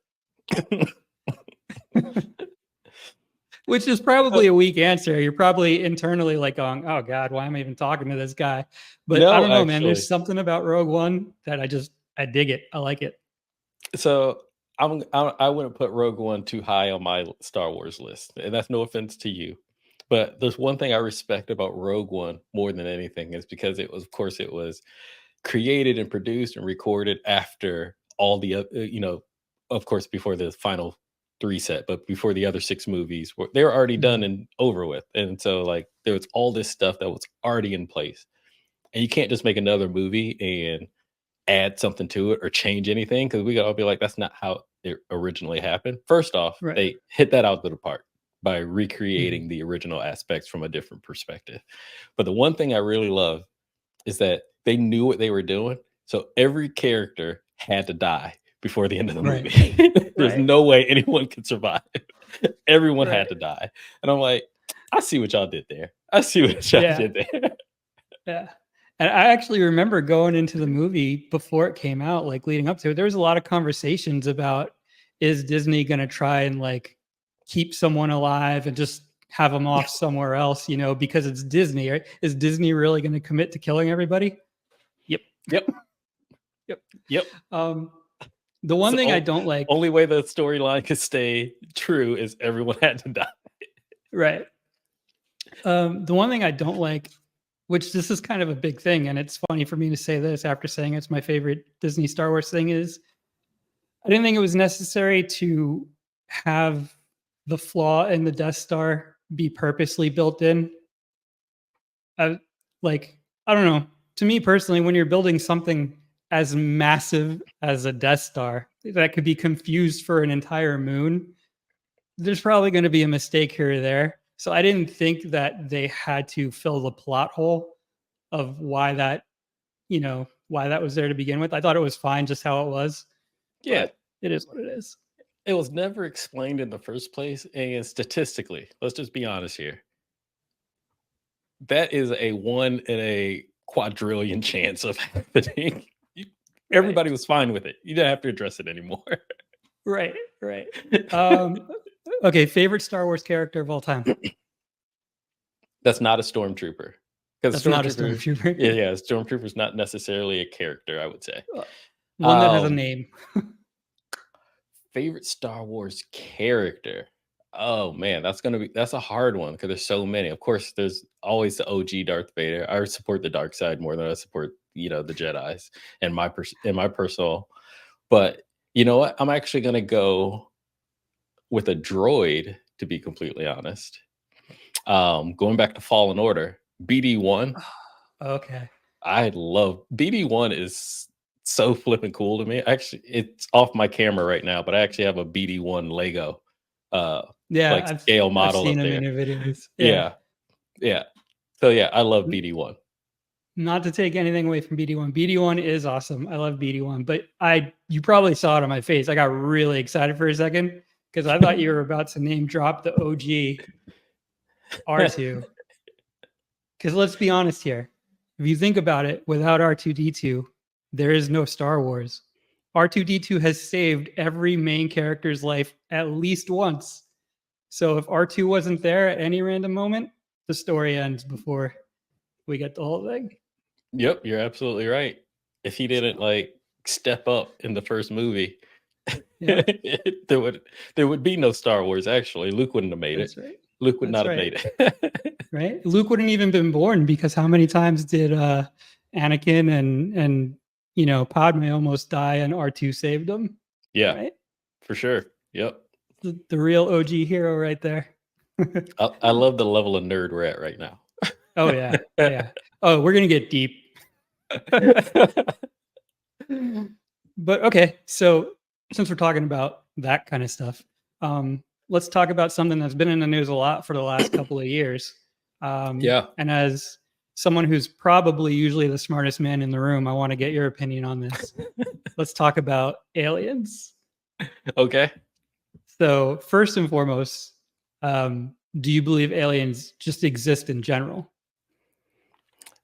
which is probably a weak answer. You're probably internally like going, "Oh God, why am I even talking to this guy?" But I No, don't know, man. There's actually. something about Rogue One that I dig it. I like it. So I wouldn't put Rogue One too high on my Star Wars list, and that's no offense to you. But there's one thing I respect about Rogue One more than anything is because of course, it was created and produced and recorded after all the of course, before the final 3 set, but before the other 6 movies they were already done Mhm. and over with. And so, like, there was all this stuff that was already in place, and you can't just make another movie and add something to it or change anything because we gotta all be like, "That's not how it originally happened." First off, Right. they hit that out of the park by Mhm. recreating the original aspects from a different perspective. But the one thing I really love is that they knew what they were doing, so every character had to die before the end of the Right. movie. There's Right. no way anyone could survive. Everyone had Right. to die, and I'm like, "I see what y'all did there. I see what y'all Yeah. did there." Yeah. And I actually remember going into the movie before it came out, like leading up to it, there was a lot of conversations about, is Disney going to try and like keep someone alive and just have them off somewhere else, because it's Disney, right? Is Disney really going to commit to killing everybody? Yep. Yep, Yep. yep. Um, the one So, thing I don't like, only way the storyline could stay true is everyone had to die. right? The one thing I don't like, which this is kind of a big thing, and it's funny for me to say this after saying it's my favorite Disney Star Wars thing, is I didn't think it was necessary to have the flaw in the Death Star be purposely built in. I, like, I don't know. To me personally, when you're building something as massive as a Death Star that could be confused for an entire moon, there's probably going to be a mistake here or there. So I didn't think that they had to fill the plot hole of why that was there to begin with. I thought it was fine just how it was, Yeah, but it is what it is. it was never explained in the first place, and statistically, let's just be honest here. that is a 1 in a quadrillion chance of happening. Right. Everybody was fine with it. You don't have to address it anymore. Right. Okay, favorite Star Wars character of all time? That's not a stormtrooper. Because That's not a stormtrooper, stormtrooper. yeah, stormtrooper's not necessarily a character, I would say. One that has a name. Favorite Star Wars character? Oh man, that's a hard one because there's so many. Of course, there's always the OG Darth Vader. I support the dark side more than I support, the Jedi's and my personal. But you know what? I'm actually gonna go with a droid, to be completely honest. Going back to Fallen Order, BD1. Okay. I love BD1 is so flipping cool to me. Actually, it's off my camera right now, but I actually have a BD1 Lego Yeah, like scale I've model seen up him there. in your videos. Yeah. Yeah. Yeah. So yeah, I love BD1. Not to take anything away from BD1. BD1 is awesome. I love BD1, but you probably saw it on my face. I got really excited for a second because I thought you were about to name drop the OG R2. Because let's be honest here. If you think about it, without R2D2, there is no Star Wars. R2D2 has saved every main character's life at least once. So if R2 wasn't there at any random moment, the story ends before we get the whole thing. Yep, you're absolutely right. If he didn't like step up in the first movie, Yeah. there would be no Star Wars. Actually, Luke wouldn't have made That's it. right. Luke would That's not have right. made it. Right? Luke wouldn't even been born because how many times did Anakin and Padme almost die and R2 saved them? Yeah, Right? for sure. Yep. The real OG hero right there. I love the level of nerd we're at right now. Oh yeah. Yeah. Oh, we're gonna get deep. But okay, so since we're talking about that kind of stuff, let's talk about something that's been in the news a lot for the last couple of years. Yeah. And as someone who's probably usually the smartest man in the room, I want to get your opinion on this. Let's talk about aliens. Okay. So first and foremost, do you believe aliens just exist in general?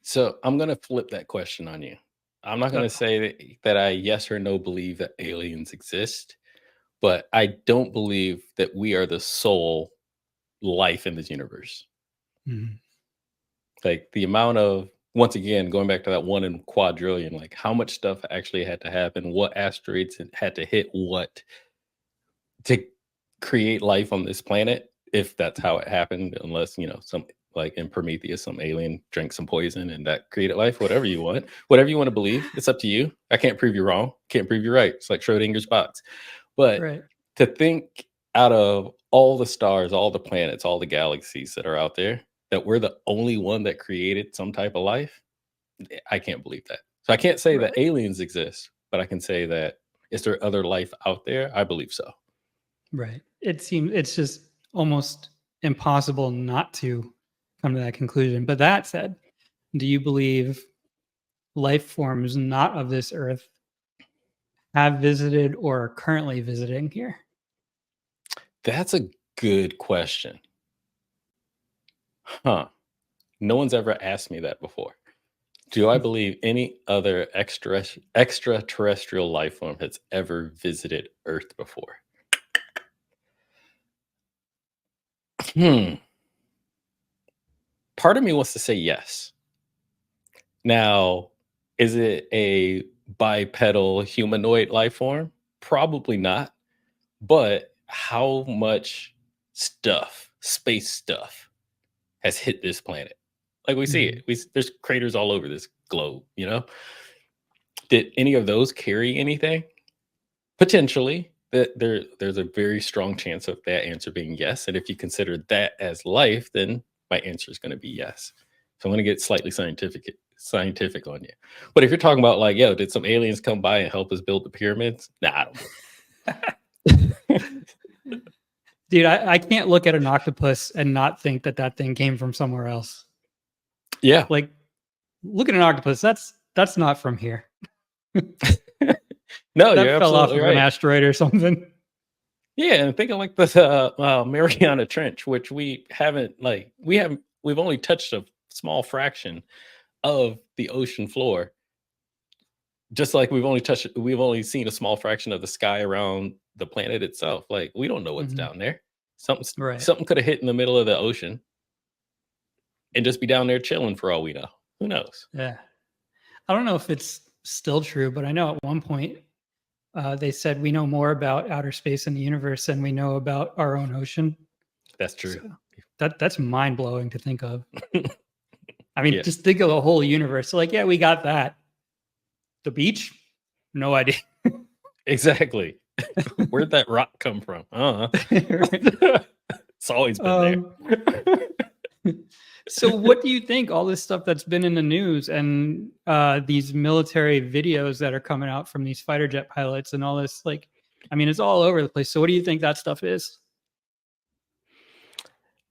So I'm going to flip that question on you. I'm not going to say that I yes or no believe that aliens exist, but I don't believe that we are the sole life in this universe. Mm-hmm. Like the amount of, once again, going back to that 1 in quadrillion, like how much stuff actually had to happen, what asteroids had to hit what to create life on this planet, if that's how it happened, unless, some like in Prometheus, some alien drank some poison and that created life, whatever you want to believe. It's up to you. I can't prove you wrong. Can't prove you right. It's like Schrodinger's box. But Right. to think out of all the stars, all the planets, all the galaxies that are out there, that we're the only one that created some type of life, I can't believe that. So I can't say that aliens exist, but I can say that is there other life out there? I believe so. Right. It's just almost impossible not to come to that conclusion. But that said, do you believe life forms not of this earth have visited or are currently visiting here? That's a good question. Huh. No one's ever asked me that before. Do I believe any other extraterrestrial life form has ever visited Earth before? Part of me wants to say yes. Now, is it a bipedal humanoid life form? Probably not. But how much stuff, space stuff, has hit this planet? Like we see it. There's craters all over this globe, Did any of those carry anything? Potentially. There's a very strong chance of that answer being yes. And if you consider that as life, then my answer is going to be yes. So I'm going to get slightly scientific on you. But if you're talking about like, yo, did some aliens come by and help us build the pyramids? Nah, I don't. Dude, I can't look at an octopus and not think that thing came from somewhere else. Yeah. Like, look at an octopus. That's not from here. No, that you're fell off absolutely of right. an asteroid or something. Yeah, and think of like the Mariana Trench, which we've only touched a small fraction of the ocean floor. Just like we've only seen a small fraction of the sky around the planet itself. Like, we don't know what's Hmm. down there. Something Right. something could have hit in the middle of the ocean and just be down there chilling for all we know. Who knows? Yeah. I don't know if it's still true, but I know at one point they said we know more about outer space and the universe than we know about our own ocean. That's true. So that's mind blowing to think of. I mean, Yeah, just think of the whole universe. Like, yeah, we got that. The beach? No idea. exactly. Where'd that rock come from? It's always been there. So what do you think all this stuff that's been in the news and these military videos that are coming out from these fighter jet pilots and all this, like, I mean, it's all over the place. So what do you think that stuff is?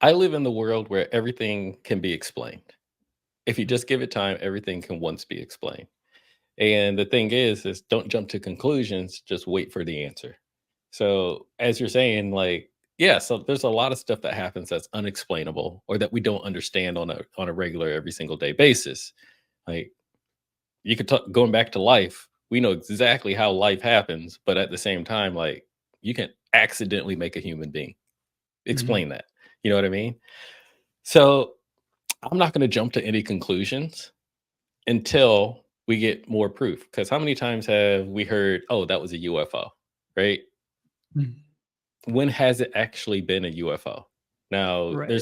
I live in the world where everything can be explained. If you just give it time, everything can once be explained. And the thing is don't jump to conclusions, just wait for the answer. So as you're saying, like, yeah, so there's a lot of stuff that happens that's unexplainable or that we don't understand on a regular every single day basis. Like, you could talk going back to life, we know exactly how life happens, but at the same time, like, you can accidentally make a human being. Mhm. Explain that. You know what I mean? So I'm not going to jump to any conclusions until we get more proof. Because how many times have we heard, oh, that was a UFO, right? Mhm. When has it actually been a UFO? Now, Right.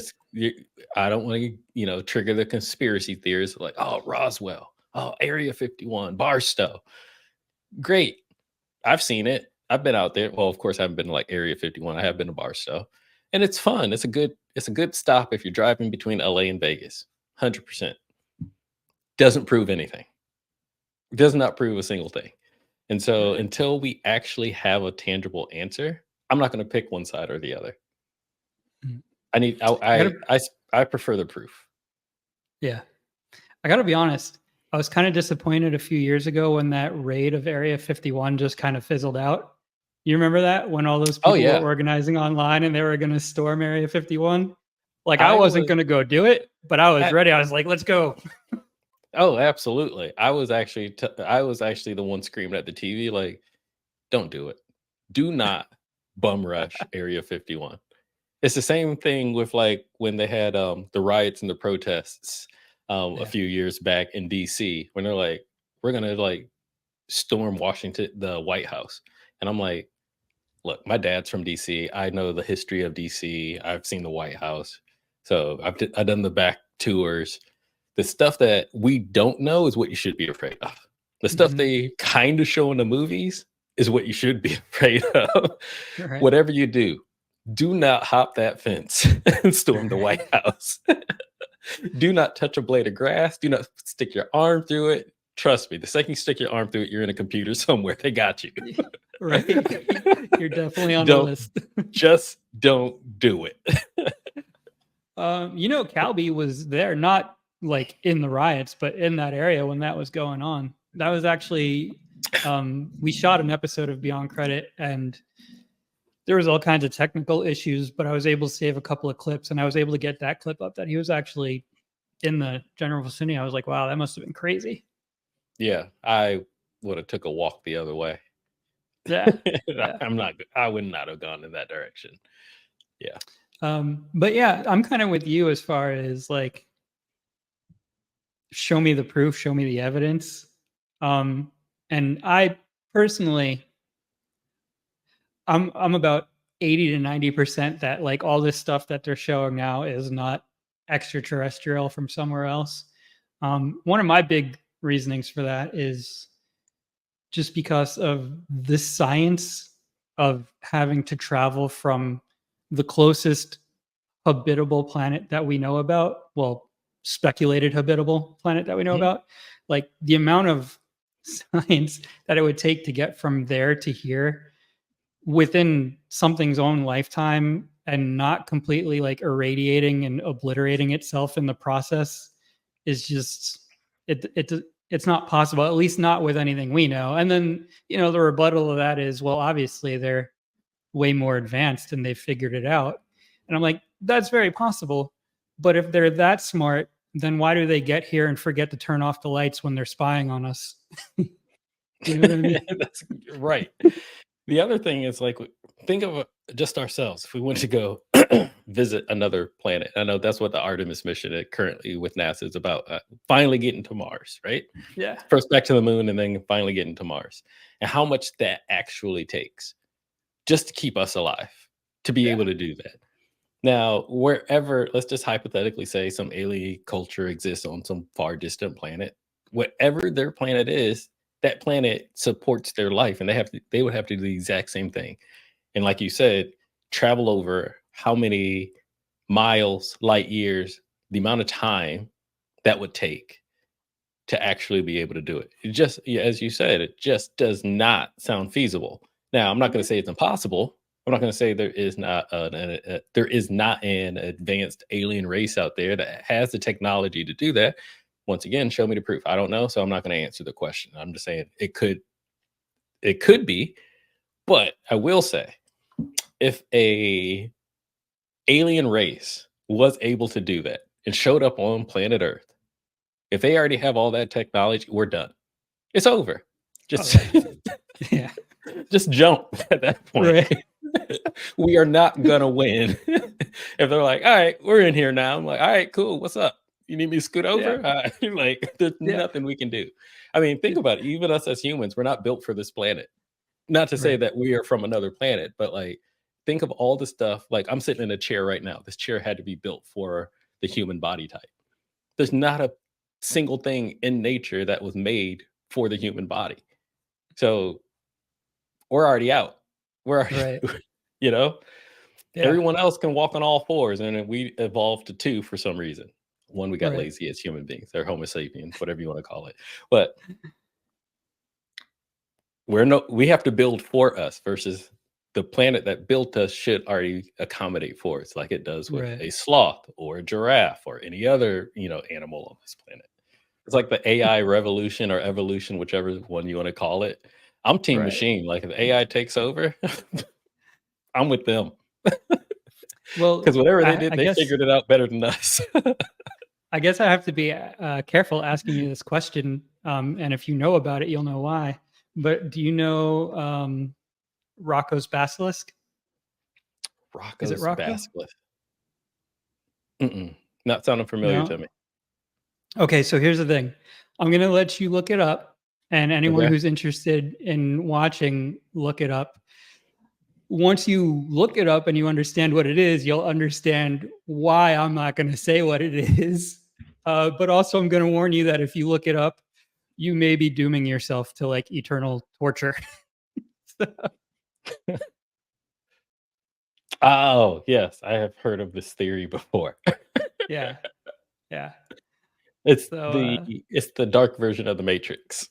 I don't want to, trigger the conspiracy theories like, oh, Roswell, oh, Area 51, Barstow. Great. I've seen it. I've been out there. Well, of course, I haven't been to like Area 51. I have been to Barstow. And it's fun. It's a good stop if you're driving between LA and Vegas. 100%. Doesn't prove anything. Does not prove a single thing. And so Right. until we actually have a tangible answer, I'm not going to pick one side or the other. Mhm. I need I gotta, I prefer the proof. yeah. I gotta be honest. I was kind of disappointed a few years ago when that raid of Area 51 just kind of fizzled out. You remember that when all those Oh people were yeah. organizing online and they were going to storm Area 51? Like, I I wasn't was going to go do it, but I was at, ready. I was like, let's go. oh, absolutely. I was actually the one screaming at the TV like, don't do it. Do not bum rush Area 51. It's the same thing with like when they had the riots and the protests a Yeah. few years back in DC when they're like, we're gonna like storm Washington, the White House. And I'm like, look, my dad's from DC. I know the history of DC. I've seen the White House. So I've done the back tours. The stuff that we don't know is what you should be afraid of. The stuff Mhm. they kind of show in the movies is what you should be afraid of. Right. Whatever you do not hop that fence and storm the White Right. House. Do not touch a blade of grass. Do not stick your arm through it. Trust me, the second you stick your arm through it, you're in a computer somewhere. They got you. Right. You're definitely on the don't list. just don't do it. Calby was there, not like in the riots, but in that area when that was going on. That was actually, we shot an episode of Beyond Credit and there was all kinds of technical issues, but I was able to save a couple of clips and I was able to get that clip up that he was actually in the general vicinity. I was like, wow, that must have been crazy. Yeah, I would have took a walk the other way. Yeah. Yeah. I would not have gone in that direction. Yeah. But yeah, I'm kind of with you as far as like, show me the proof, show me the evidence. And I personally, I'm about 80 to 90% that like all this stuff that they're showing now is not extraterrestrial from somewhere else. One of my big reasonings for that is just because of the science of having to travel from the closest habitable planet that we know about, well, speculated habitable planet that we know Mhm. about, like the amount of science that it would take to get from there to here within something's own lifetime and not completely like irradiating and obliterating itself in the process is just it's not possible, at least not with anything we know. And then the rebuttal of that is, well, obviously they're way more advanced and they've figured it out. And I'm like, that's very possible, but if they're that smart, then why do they get here and forget to turn off the lights when they're spying on us? You know what I mean? That's right. The other thing is like, think of just ourselves. If we went to go visit another planet, I know that's what the Artemis mission currently with NASA is about. Finally getting to Mars, right? Yeah. First back to the moon, and then finally getting to Mars, and how much that actually takes just to keep us alive to be able to do that. Now, wherever, let's just hypothetically say some alien culture exists on some far distant planet, whatever their planet is, that planet supports their life, and they would have to do the exact same thing. And like you said, travel over how many miles, light years, the amount of time that would take to actually be able to do it. It just, yeah, as you said, it just does not sound feasible. Now, I'm not going to say it's impossible. I'm not going to say there is not there is not an advanced alien race out there that has the technology to do that. Once again, show me the proof. I don't know, so I'm not going to answer the question. I'm just saying it could be, but I will say if a alien race was able to do that and showed up on planet Earth, if they already have all that technology, we're done. It's over. Just yeah. Just jump at that point. Right. We are not gonna win. If they're like, all right, we're in here now. I'm like, all right, cool. What's up? You need me to scoot over? Like, there's nothing we can do. I mean, think about it. Even us as humans, we're not built for this planet. Not to say that we are from another planet, but like, think of all the stuff. Like, I'm sitting in a chair right now. This chair had to be built for the human body type. There's not a single thing in nature that was made for the human body. So we're already out. We're already, you know, everyone else can walk on all fours, and we evolved to two for some reason. One, we got lazy as human beings, or Homo sapiens, whatever you want to call it. But we have to build for us versus the planet that built us should already accommodate for us, like it does with a sloth or a giraffe or any other, animal on this planet. It's like the AI revolution or evolution, whichever one you want to call it. I'm team machine. Like if AI takes over, I'm with them. Well, because whatever they did, they figured it out better than us. I guess I have to be careful asking you this question. And if you know about it, you'll know why. But do you know Rocco's basilisk? Rocco's basilisk. Not sounding familiar to me. Okay, so here's the thing. I'm going to let you look it up. And anyone who's interested in watching, look it up. Once you look it up and you understand what it is, you'll understand why I'm not going to say what it is. But also, I'm going to warn you that if you look it up, you may be dooming yourself to like eternal torture. Oh, yes. I have heard of this theory before. Yeah. It's the dark version of the Matrix.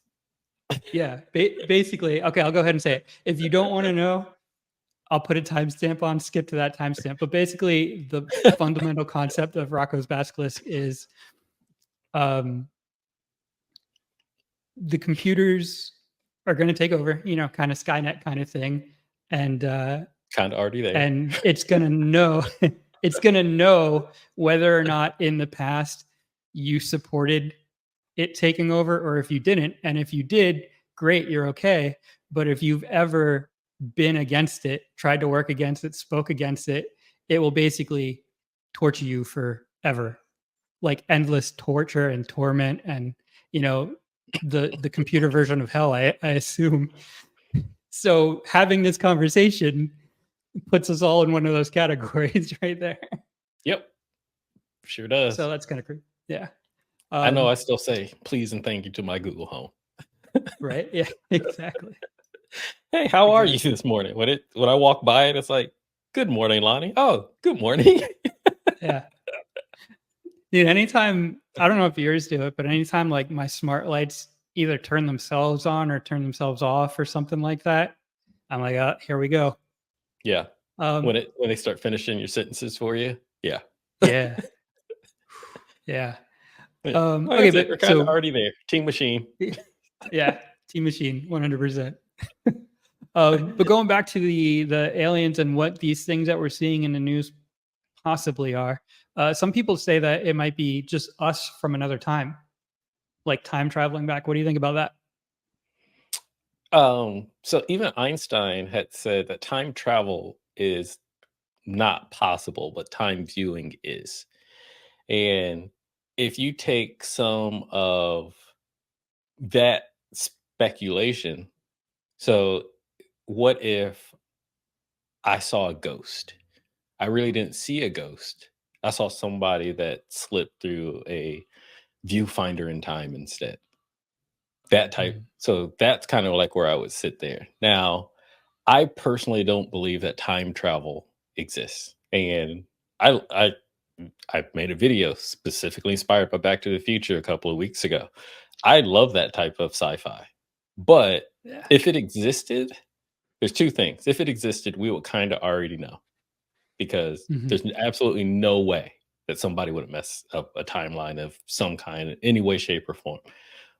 Yeah. Basically, okay, I'll go ahead and say it. If you don't want to know, I'll put a timestamp on, skip to that timestamp. But basically, the fundamental concept of Rocco's basilisk is the computers are going to take over, kind of Skynet kind of thing. And kind of already there. And it's going to know it's going to know whether or not in the past you supported it taking over or if you didn't. And if you did, great, you're okay. But if you've ever been against it, tried to work against it, spoke against it, it will basically torture you forever. Like endless torture and torment and, the computer version of hell, I assume. So having this conversation puts us all in one of those categories right there. Yep. Sure does. So that's kind of crazy. Yeah. I know I still say please and thank you to my Google Home. Right. Yeah, exactly. Hey, how are you this morning? When I walk by it, it's like, good morning, Lani. Oh, good morning. Yeah. Dude, anytime, I don't know if yours do it, but anytime like my smart lights either turn themselves on or turn themselves off or something like that, I'm like, oh, here we go. Yeah. When they start finishing your sentences for you. Yeah. Yeah. Yeah. Okay, but we're kind of already there. Team machine. Yeah. Team machine, 100%. But going back to the aliens and what these things that we're seeing in the news possibly are. Some people say that it might be just us from another time, like time traveling back. What do you think about that? So even Einstein had said that time travel is not possible, but time viewing is. And if you take some of that speculation, so what if I saw a ghost? I really didn't see a ghost. I saw somebody that slipped through a viewfinder in time instead. That type. Mm. So that's kind of like where I would sit there. Now, I personally don't believe that time travel exists. And I I made a video specifically inspired by Back to the Future a couple of weeks ago. I love that type of sci-fi. But Yeah. if it existed, there's two things. If it existed, we would kind of already know because Hmm. there's absolutely no way that somebody would mess up a timeline of some kind in any way, shape, or form.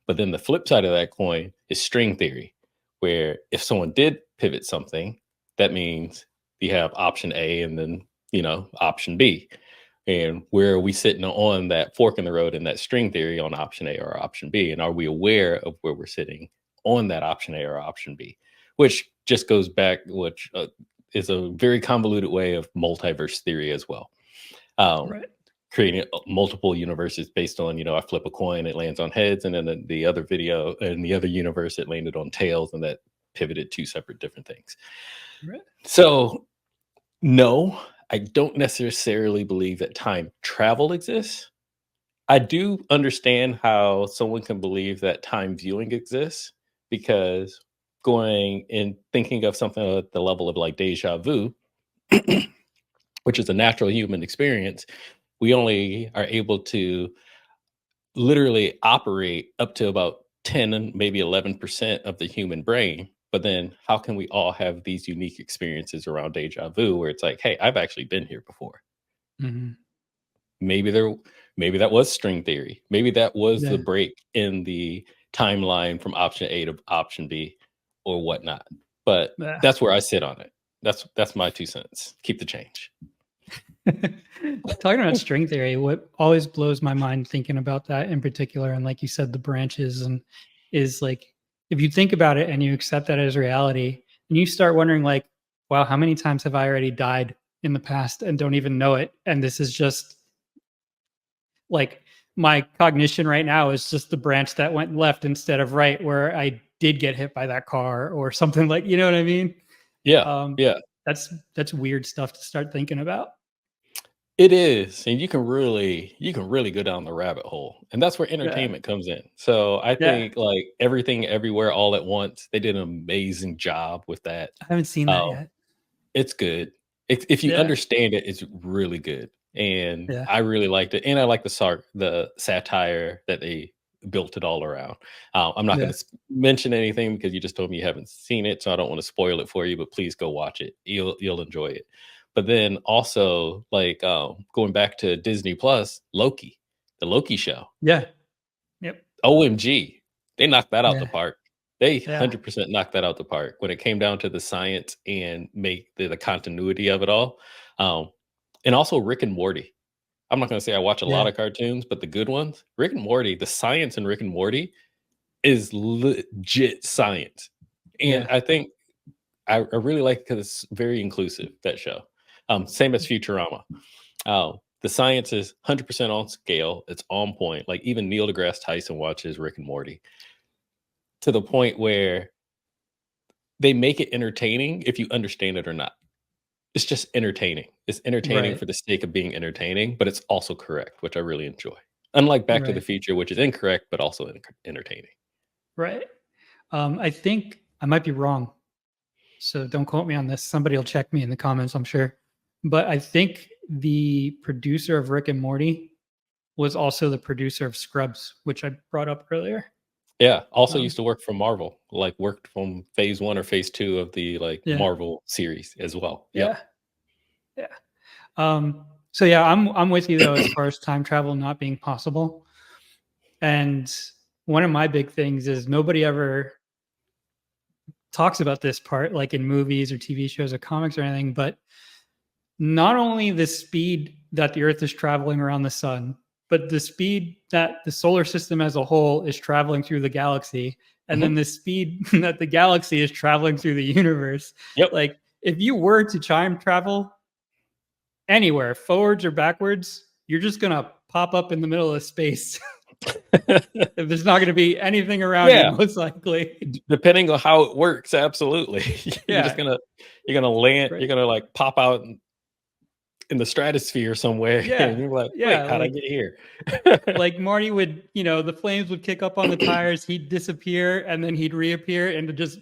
But then the flip side of that coin is string theory, where if someone did pivot something, that means you have option A and then, option B. And where are we sitting on that fork in the road in that string theory on option A or option B? And are we aware of where we're sitting on that option A or option B? Which just goes back, which is a very convoluted way of multiverse theory as well. Um, Right. Creating multiple universes based on, I flip a coin, it lands on heads, and then the other video in the other universe, it landed on tails, and that pivoted two separate different things. Right. So, no, I don't necessarily believe that time travel exists. I do understand how someone can believe that time viewing exists because going and thinking of something at the level of like deja vu, which is a natural human experience, we only are able to literally operate up to about 10 and maybe 11% of the human brain. But then how can we all have these unique experiences around deja vu where it's like, hey, I've actually been here before. Hmm. Maybe maybe that was string theory. Maybe that was the Yeah. break in the timeline from option A to option B or whatnot. But Yeah. that's where I sit on it. That's my 2 cents. Keep the change. Talking about string theory, what always blows my mind thinking about that in particular, and like you said, the branches, and is like if you think about it and you accept that as reality, and you start wondering like, wow, how many times have I already died in the past and don't even know it? And this is just like my cognition right now is just the branch that went left instead of right, where I did get hit by that car or something like, you know what I mean? Yeah. Um, Yeah. that's weird stuff to start thinking about. It is, and you can really go down the rabbit hole, and that's where Yeah. entertainment comes in. So I Yeah. think like Everything Everywhere All at Once, they did an amazing job with that. I haven't seen that Um, yet. it's good. If you Yeah. understand it, it's really good, and Yeah. I really liked it, and I like the satire that they built it all around. I'm not Yeah. going to mention anything because you just told me you haven't seen it, so I don't want to spoil it for you. But please go watch it; you'll enjoy it. But then also like going back to Disney Plus, Loki, the Loki show. Yeah. Yep. OMG, they knocked that out the Yeah. park. They Yeah. 100% knocked that out the park when it came down to the science and make the continuity of it all. Um, and also Rick and Morty. I'm not going to say I watch a lot Yeah. of cartoons, but the good ones, Rick and Morty, the science in Rick and Morty is legit science. And Yeah. I think I really like it because it's very inclusive, that show. Same as Futurama. The science is 100% on scale. It's on point. Like even Neil deGrasse Tyson watches Rick and Morty to the point where they make it entertaining if you understand it or not. It's just entertaining. It's entertaining Right. for the sake of being entertaining, but it's also correct, which I really enjoy. Unlike Back to the Right. Future, which is incorrect but also entertaining. Right. I think I might be wrong, so don't quote me on this. Somebody will check me in the comments, I'm sure. But I think the producer of Rick and Morty was also the producer of Scrubs, which I brought up earlier. Yeah. Also Um, used to work for Marvel, like worked from phase one or phase two of the like yeah. Marvel series as well. Yep. Yeah. Yeah. So yeah, I'm with you though as far as time travel not being possible. And one of my big things is nobody ever talks about this part, like in movies or TV shows or comics or anything, but not only the speed that the Earth is traveling around the sun, but the speed that the solar system as a whole is traveling through the galaxy, and then Mhm. the speed that the galaxy is traveling through the universe. Yep. Like, if you were to time travel anywhere, forwards or backwards, you're just gonna pop up in the middle of space. If there's not gonna be anything around you, Yeah. most likely. Depending on how it works, absolutely. You're just Yeah, gonna land, right. you're gonna, like, pop out in the stratosphere somewhere, and Yeah, you're like, "Wait, yeah. how'd I get here?" Like Marty would, the flames would kick up on the tires, he'd disappear, and then he'd reappear into just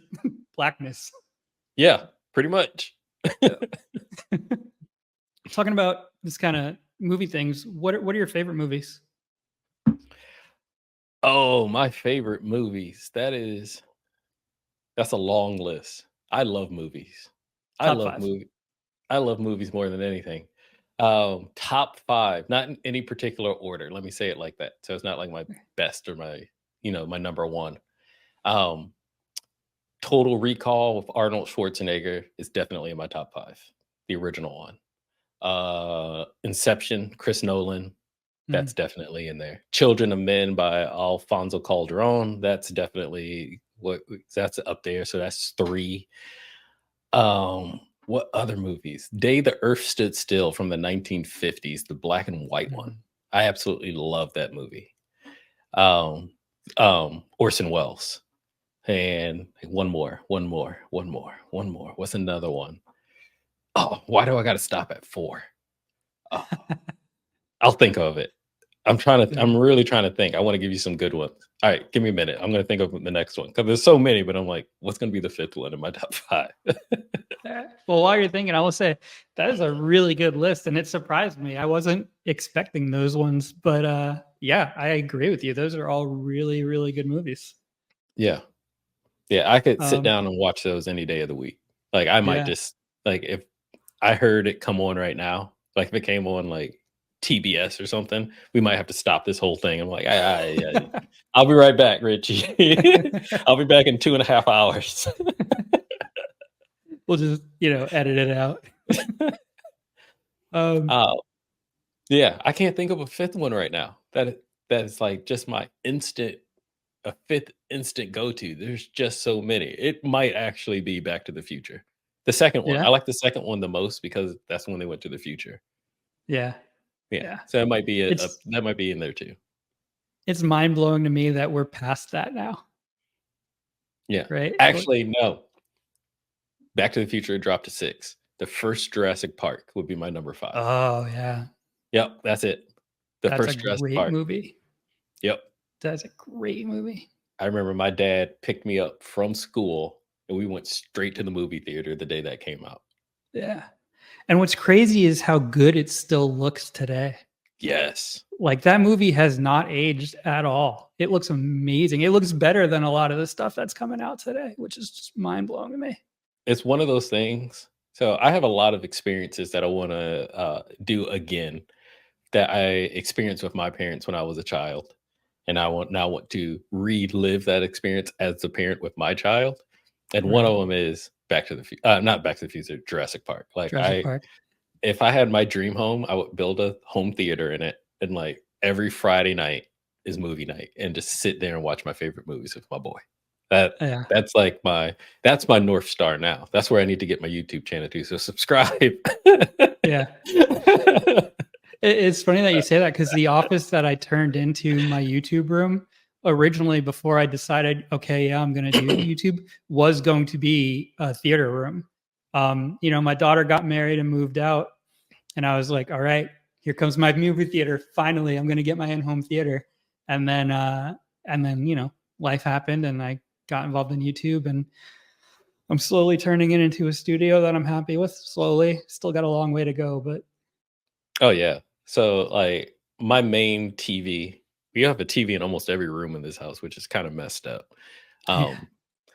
blackness. Yeah, pretty much. Yeah. Talking about this kind of movie things, what are your favorite movies? Oh, my favorite movies. That's a long list. I love movies. I Top love 5. movie I love movies more than anything. Top 5, not in any particular order, let me say it like that. So it's not like my best or my number 1. Um, Total Recall with Arnold Schwarzenegger is definitely in my top 5, the original one. Inception, Chris Nolan, that's Mm. definitely in there. Children of Men by Alfonso Calderon, that's up there, so that's 3. What other movies? Day the Earth Stood Still from the 1950s, the black and white one. Mhm. I absolutely love that movie. Um, Orson Welles. And one more. What's another one? Oh, why do I gotta stop at 4? Oh, I'll think of it. Yeah. I'm really trying to think. I wanna give you some good ones. Alright, give me a minute. I'm gonna think of the next one because there's so many, but I'm like, what's gonna be the 5th one in my top 5? Well, while you're thinking, I will say that is a really good list, and it surprised me. I wasn't expecting those ones, but yeah, I agree with you. Those are all really, really good movies. Yeah. Yeah, I could sit Um, down and watch those any day of the week. Like, I might yeah. just like, if I heard it come on right now, like, if it came on, like, TBS or something, we might have to stop this whole thing. I'm like, I'll be right back, Richie. I'll be back in 2.5 hours." We'll just, edit it out. Um, Uh, yeah, I can't think of a 5th one right now. That is, like, just my instant a 5th instant go-to. There's just so many. It might actually be Back to the Future. The 2nd one. yeah, I like the 2nd one the most because that's when they went to the future. yeah, Yeah. yeah. So it might be It's that might be in there too. it's mind blowing to me that we're past that now, Yeah. right? Actually, no. Back to the Future dropped to 6. The first Jurassic Park would be my number 5. Oh yeah, Yep, that's it. The that's a first Jurassic great Park. movie. Yep. That's a great movie. I remember my dad picked me up from school, and we went straight to the movie theater the day that came out. Yeah. And what's crazy is how good it still looks today. Yes. Like that movie has not aged at all. It looks amazing. It looks better than a lot of the stuff that's coming out today, which is just mind blowing to me. It's one of those things. So I have a lot of experiences that I wanna, do again that I experienced with my parents when I was a child, and I want to relive that experience as a parent with my child, and one Right. of them is not Back to the Future, Jurassic Park. Like, Jurassic Park. if I had my dream home, I would build a home theater in it, and, like, every Friday night is movie night, and just sit there and watch my favorite movies with my boy. That Yeah. that's like that's my North Star now. That's where I need to get my YouTube channel to, so subscribe. Yeah. It's funny that you say that because the office that I turned into my YouTube room originally, before I decided, okay, yeah, I'm going to do YouTube, was going to be a theater room. My daughter got married and moved out, and I was like, all right, here comes my movie theater. Finally, I'm going to get my in-home theater. And then, life happened, and I got involved in YouTube, and I'm slowly turning it into a studio that I'm happy with. Slowly, still got a long way to go, but Oh, yeah. So, like, my main TV we have a TV in almost every room in this house, which is kinda messed up. yeah, Um,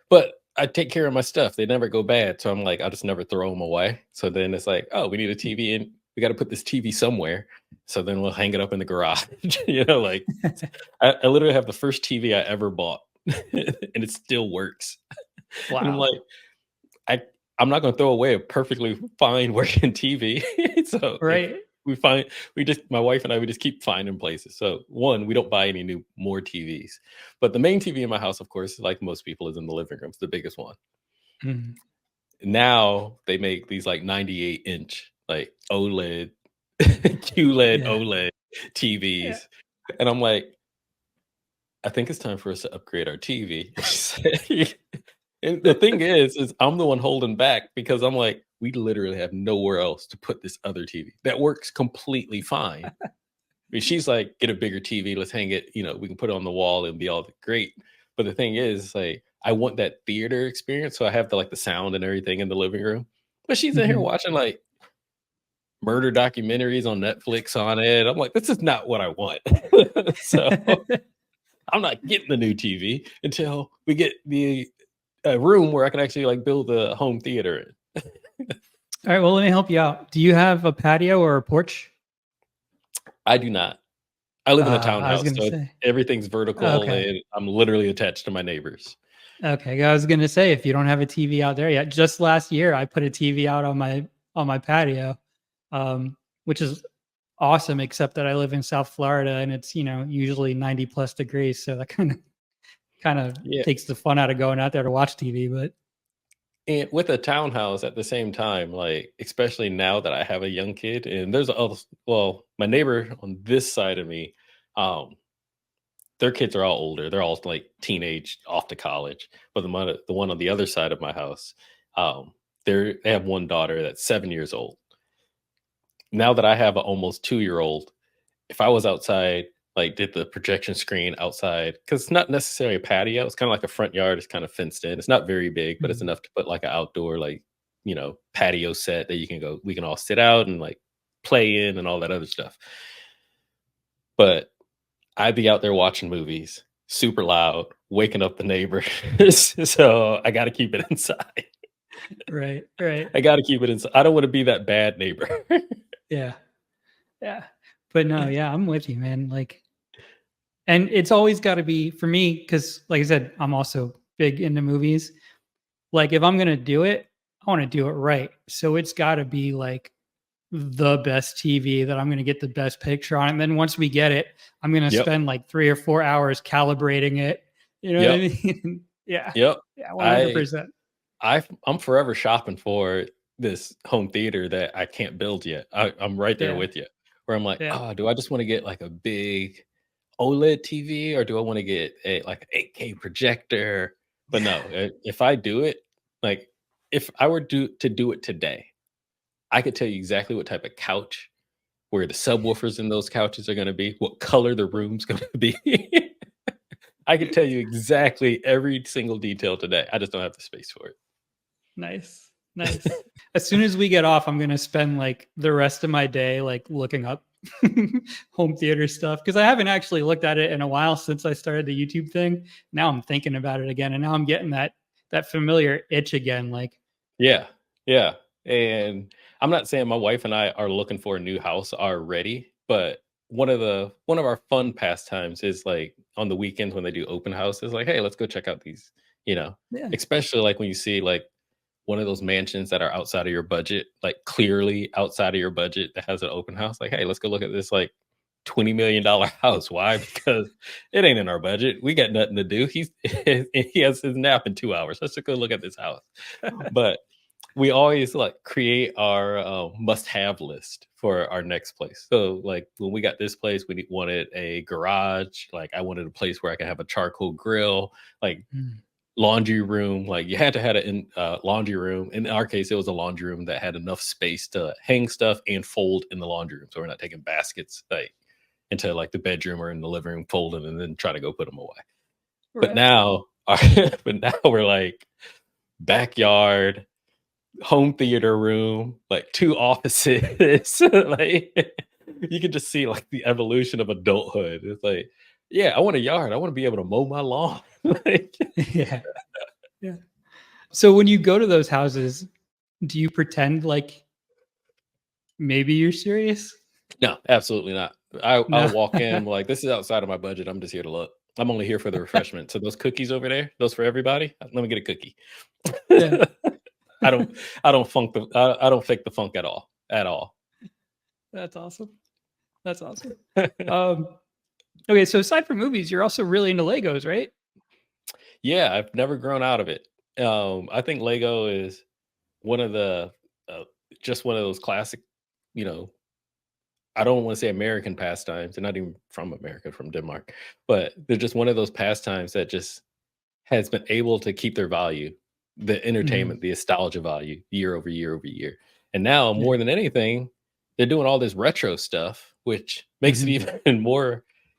but I take care of my stuff. They never go bad, so I'm like, I'll just never throw them away. So then it's like, "Oh, we need a TV and we gotta put this TV somewhere." So then we'll hang it up in the garage, like, I literally have the first TV I ever bought, and it still works. And I'm wow. like, I I'm not gonna throw away a perfectly fine working TV. So if Right. we find we just my wife and I, we just keep finding places. So one, we don't buy any more TVs. But the main TV in my house, of course, like most people, is in the living room. It's the biggest one. Mhm. Now they make these like 98-inch like OLED, QLED, Yeah. OLED Yeah. TVs. And I'm like, I think it's time for us to upgrade our TV. And the thing is I'm the one holding back because I'm like, we literally have nowhere else to put this other TV that works completely fine. I mean, she's like, get a bigger TV, let's hang it, we can put it on the wall and be all great. But the thing is, like, I want that theater experience. So I have the sound and everything in the living room. But she's in here Mhm. watching like murder documentaries on Netflix on it. I'm like, this is not what I want. So I'm not getting the new TV until we get the a room where I can actually like build a home theater in. All right, well, let me help you out. Do you have a patio or a porch? I do not. I live in a I was townhouse, gonna so say. everything's vertical Okay. and I'm literally attached to my neighbors. Okay. I was gonna say if you don't have a TV out there yet, just last year I put a TV out on my patio, which is awesome, except that I live in South Florida and it's usually 90 plus degrees, so that kind of Yeah. takes the fun out of going out there to watch TV. But And with a townhouse at the same time, like, especially now that I have a young kid and there's other my neighbor on this side of me, um, their kids are all older. They're all like teenage, off to college. But the one on the other side of my house, um, they have one daughter that's 7 years old. Now that I have an almost 2-year old, if I was outside, like did the projection screen outside, because it's not necessarily a patio, it's kind of like a front yard, it's kind of fenced in. It's not very big, but it's Mhm. enough to put like an outdoor, like, patio set that we can all sit out and like play in and all that other stuff. But I'd be out there watching movies, super loud, waking up the neighbors. So I gotta keep it inside. Right, right, I gotta keep it inside. I don't want to be that bad neighbor. yeah, yeah. But no, yeah, I'm with you, man. Like, and it's always got to be for me because, like I said, I'm also big into movies. Like, if I'm gonna do it, I want to do it right. So it's got to be like the best TV that I'm gonna get the best picture on. And then once we get it, I'm gonna Yep. spend like 3 or 4 hours calibrating it. You know what I Yep. mean? Yeah, Yep. yeah, I 100%. I'm forever shopping for this home theater that I can't build yet. I'm right there Yeah, with you. Where I'm like, yeah, oh, do I just want to get like a big OLED TV or do I want to get a like an 8K projector? But yeah, no, if I do it, like if I were to do it today, I could tell you exactly what type of couch, where the subwoofers in those couches are going to be, what color the room's going to be. I could tell you exactly every single detail today. I just don't have the space for nice, nice. it. As soon as we get off, I'm gonna spend like the rest of my day like looking up home theater stuff because I haven't actually looked at it in a while since I started the YouTube thing. Now I'm thinking about it again, and now I'm getting that familiar itch again. Like, Yeah, yeah, and I'm not saying my wife and I are looking for a new house already, but one of our fun pastimes is, like, on the weekends when they do open houses, like, "Hey, let's go check out these," you know? yeah, Especially, like, when you see, like, one of those mansions that are outside of your budget, like, clearly outside of your budget that has an open house, like, "Hey, let's go look at this, like, $20 million house." Why? Because it ain't in our budget. We got nothing to do. He has his nap in 2 hours. Let's just go look at this house. But we always like create our must-have list for our next place. So like when we got this place, wanted a garage. Like I wanted a place where I could have a charcoal grill, like mm, laundry room. Like you had to have a laundry room. In our case, it was a laundry room that had enough space to hang stuff and fold in the laundry room. So we're not taking baskets like into like the bedroom or in the living room, folding and then try to go put them away. But right. now, but now we're like backyard, home theater room, like 2 offices. Like, you can just see, like, the evolution of adulthood. It's like, "Yeah, I want a yard. I wanna be able to mow my lawn." Like Yeah, yeah. So when you go to those houses, do you pretend like maybe you're serious? no, absolutely not. No. I'll walk in, like, "This is outside of my budget. I'm just here to look. I'm only here for the refreshment. So those cookies over there, those for everybody? Let me get a cookie." Yeah. I don't I don't funk the I don't fake the funk at all. At all. That's awesome. That's awesome. Okay, so aside from movies, you're also really into Legos, right? Yeah, I've never grown out of it. I think Lego is one of the uh, just one of those classic, you know, I don't want to say American pastimes. They're not even from America, from Denmark, but they're just one of those pastimes that just has been able to keep their value, the Mhm. entertainment, the nostalgia value year over year over year. And now Yeah. more than anything, they're doing all this retro stuff, which makes it Mhm.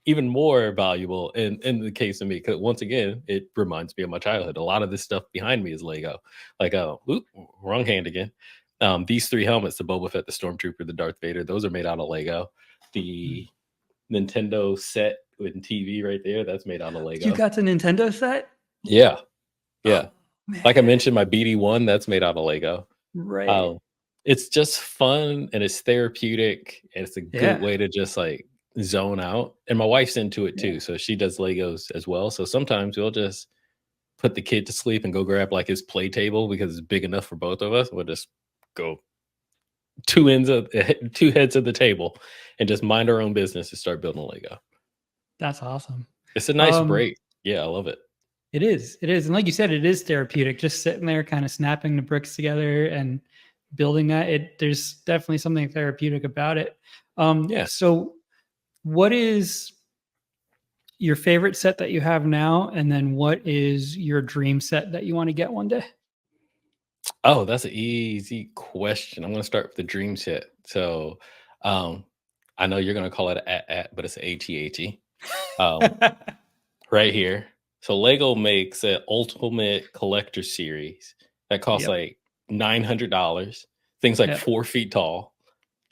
even more valuable in the case of me. Because once again, it reminds me of my childhood. A lot of this stuff behind me is Lego. Like, oop, wrong hand again. These three helmets, the Boba Fett, the Stormtrooper, the Darth Vader, those are made out of Lego. The Mm. Nintendo set with TV right there, that's made out of You Lego. got the Nintendo set? Yeah, Oh, yeah. Like I man. mentioned, my BD1, that's made out of Lego. Right. Um, it's just fun and it's therapeutic and it's a good Yeah. way to just like zone out. And my wife's into it Yeah. too, so she does Legos as well. So sometimes we'll just put the kid to sleep and go grab like his play table because it's big enough for both of us. We'll just go two heads of the table and just mind our own business and start building Lego. That's awesome. It's a nice Um, break. Yeah, I love it. it is. It is. And like you said, it is therapeutic. Just sitting there kind of snapping the bricks together and building that. There's definitely something therapeutic about it. Yeah. So what is your favorite set that you have now? And then what is your dream set that you want to get one day? Oh, that's an easy question. I'm gonna start with the dream set. So, um, I know you're gonna call it a at, but it's a AT-AT. Um, right here. So Lego makes an ultimate collector series that costs Yep. like $900. Things like Yep. 4 feet tall,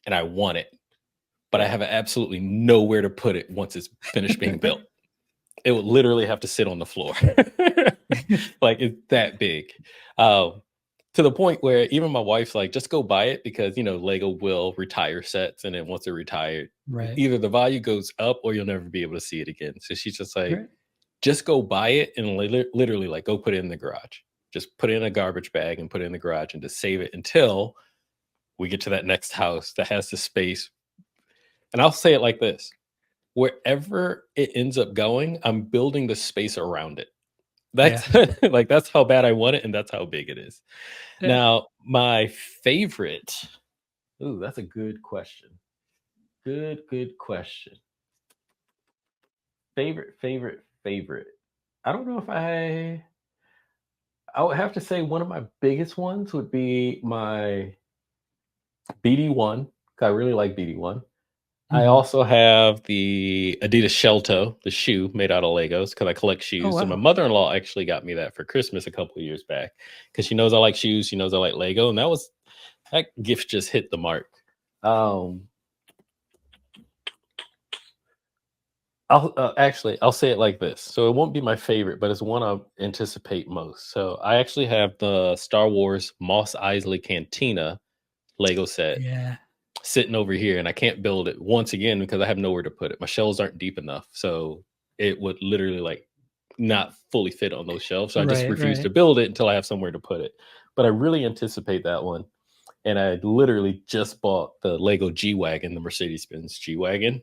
and I want it, but I Yeah. have absolutely nowhere to put it once it's finished being built. It would literally have to sit on the floor. Like, it's that big. Um, to the point where even my wife's like, "Just go buy it," because, Lego will retire sets, and then once they're retired, Right. either the value goes up or you'll never be able to see it again. So she's just like, Right. "Just go buy it and literally, like, go put it in the garage. Just put it in a garbage bag and put it in the garage and just save it until we get to that next house that has the space." And I'll say it like this: wherever it ends up going, I'm building the space around it. Yeah. That's like, that's how bad I want it, and that's how big it is. Yeah. Now, my favorite ooh, that's a good question. Good question. Favorite. I don't know if I would have to say one of my biggest ones would be my BD1. I really like BD1. I Mhm. also have the Adidas Shell Toe, the shoe made out of Legos because I collect Oh, shoes. And my wow. mother-in-law actually got me that for Christmas a couple of years back because she knows I like shoes. She knows I like Lego, and that gift just hit the mark. Um, I'll say it like this. So it won't be my favorite, but it's one I anticipate most. So I actually have the Star Wars Moss Eisley Cantina Lego set Yeah. sitting over here, and I can't build it once again because I have nowhere to put it. My shelves aren't deep enough, so it would literally like not fully fit on those shelves. So I just Right. refuse to Right. build it until I have somewhere to put it. But I really anticipate that one. And I literally just bought the Lego G Wagon, the Mercedes Benz G Wagon,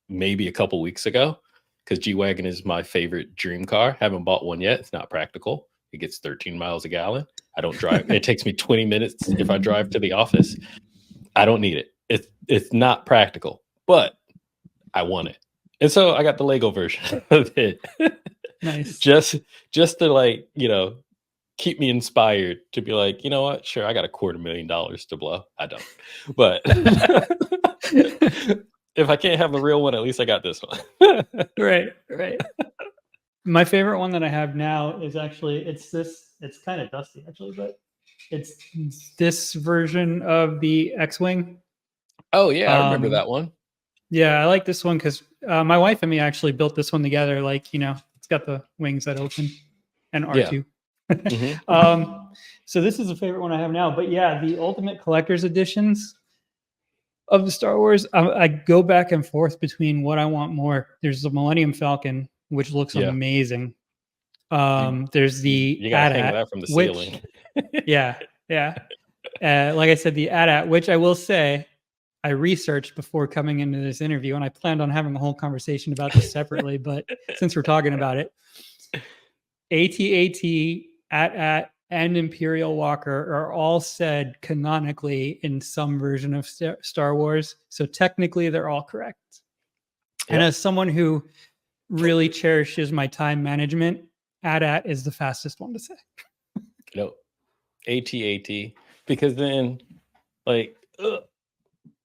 maybe a couple weeks ago because G Wagon is my favorite dream car. Haven't bought one yet. It's not practical. It gets 13 miles a gallon. I don't drive. It takes me 20 minutes if I drive to the office. I don't need it. It's not practical, but I want it. And so I got the Lego version of it. Nice. just to like, keep me inspired to be like, you know what? Sure, I got $250,000 to blow. I don't. But if I can't have the real one, at least I got this one. Right. Right. My favorite one that I have now is actually it's kind of dusty actually, but it's this version of the X-Wing. Oh yeah, I remember Um, that one. yeah, I like this one because my wife and me actually built this one together. Like, it's got the wings that open and Yeah. R2. Mhm. So this is a favorite one I have now. But yeah, the Ultimate Collector's Editions of the Star Wars, I go back and forth between what I want more. There's the Millennium Falcon, which looks Yeah. amazing. There's the You gotta hang AT-AT, that from the which, ceiling. yeah, yeah. Like I said, the AT-AT, which I will say, I researched before coming into this interview, and I planned on having a whole conversation about this separately. But since we're talking about it, AT-AT, AT-AT, and Imperial Walker are all said canonically in some version of Star Wars. So technically, they're all correct. And Yep. as someone who really cherishes my time management, AT-AT is the fastest one to say. Nope. AT-AT. Because then, like,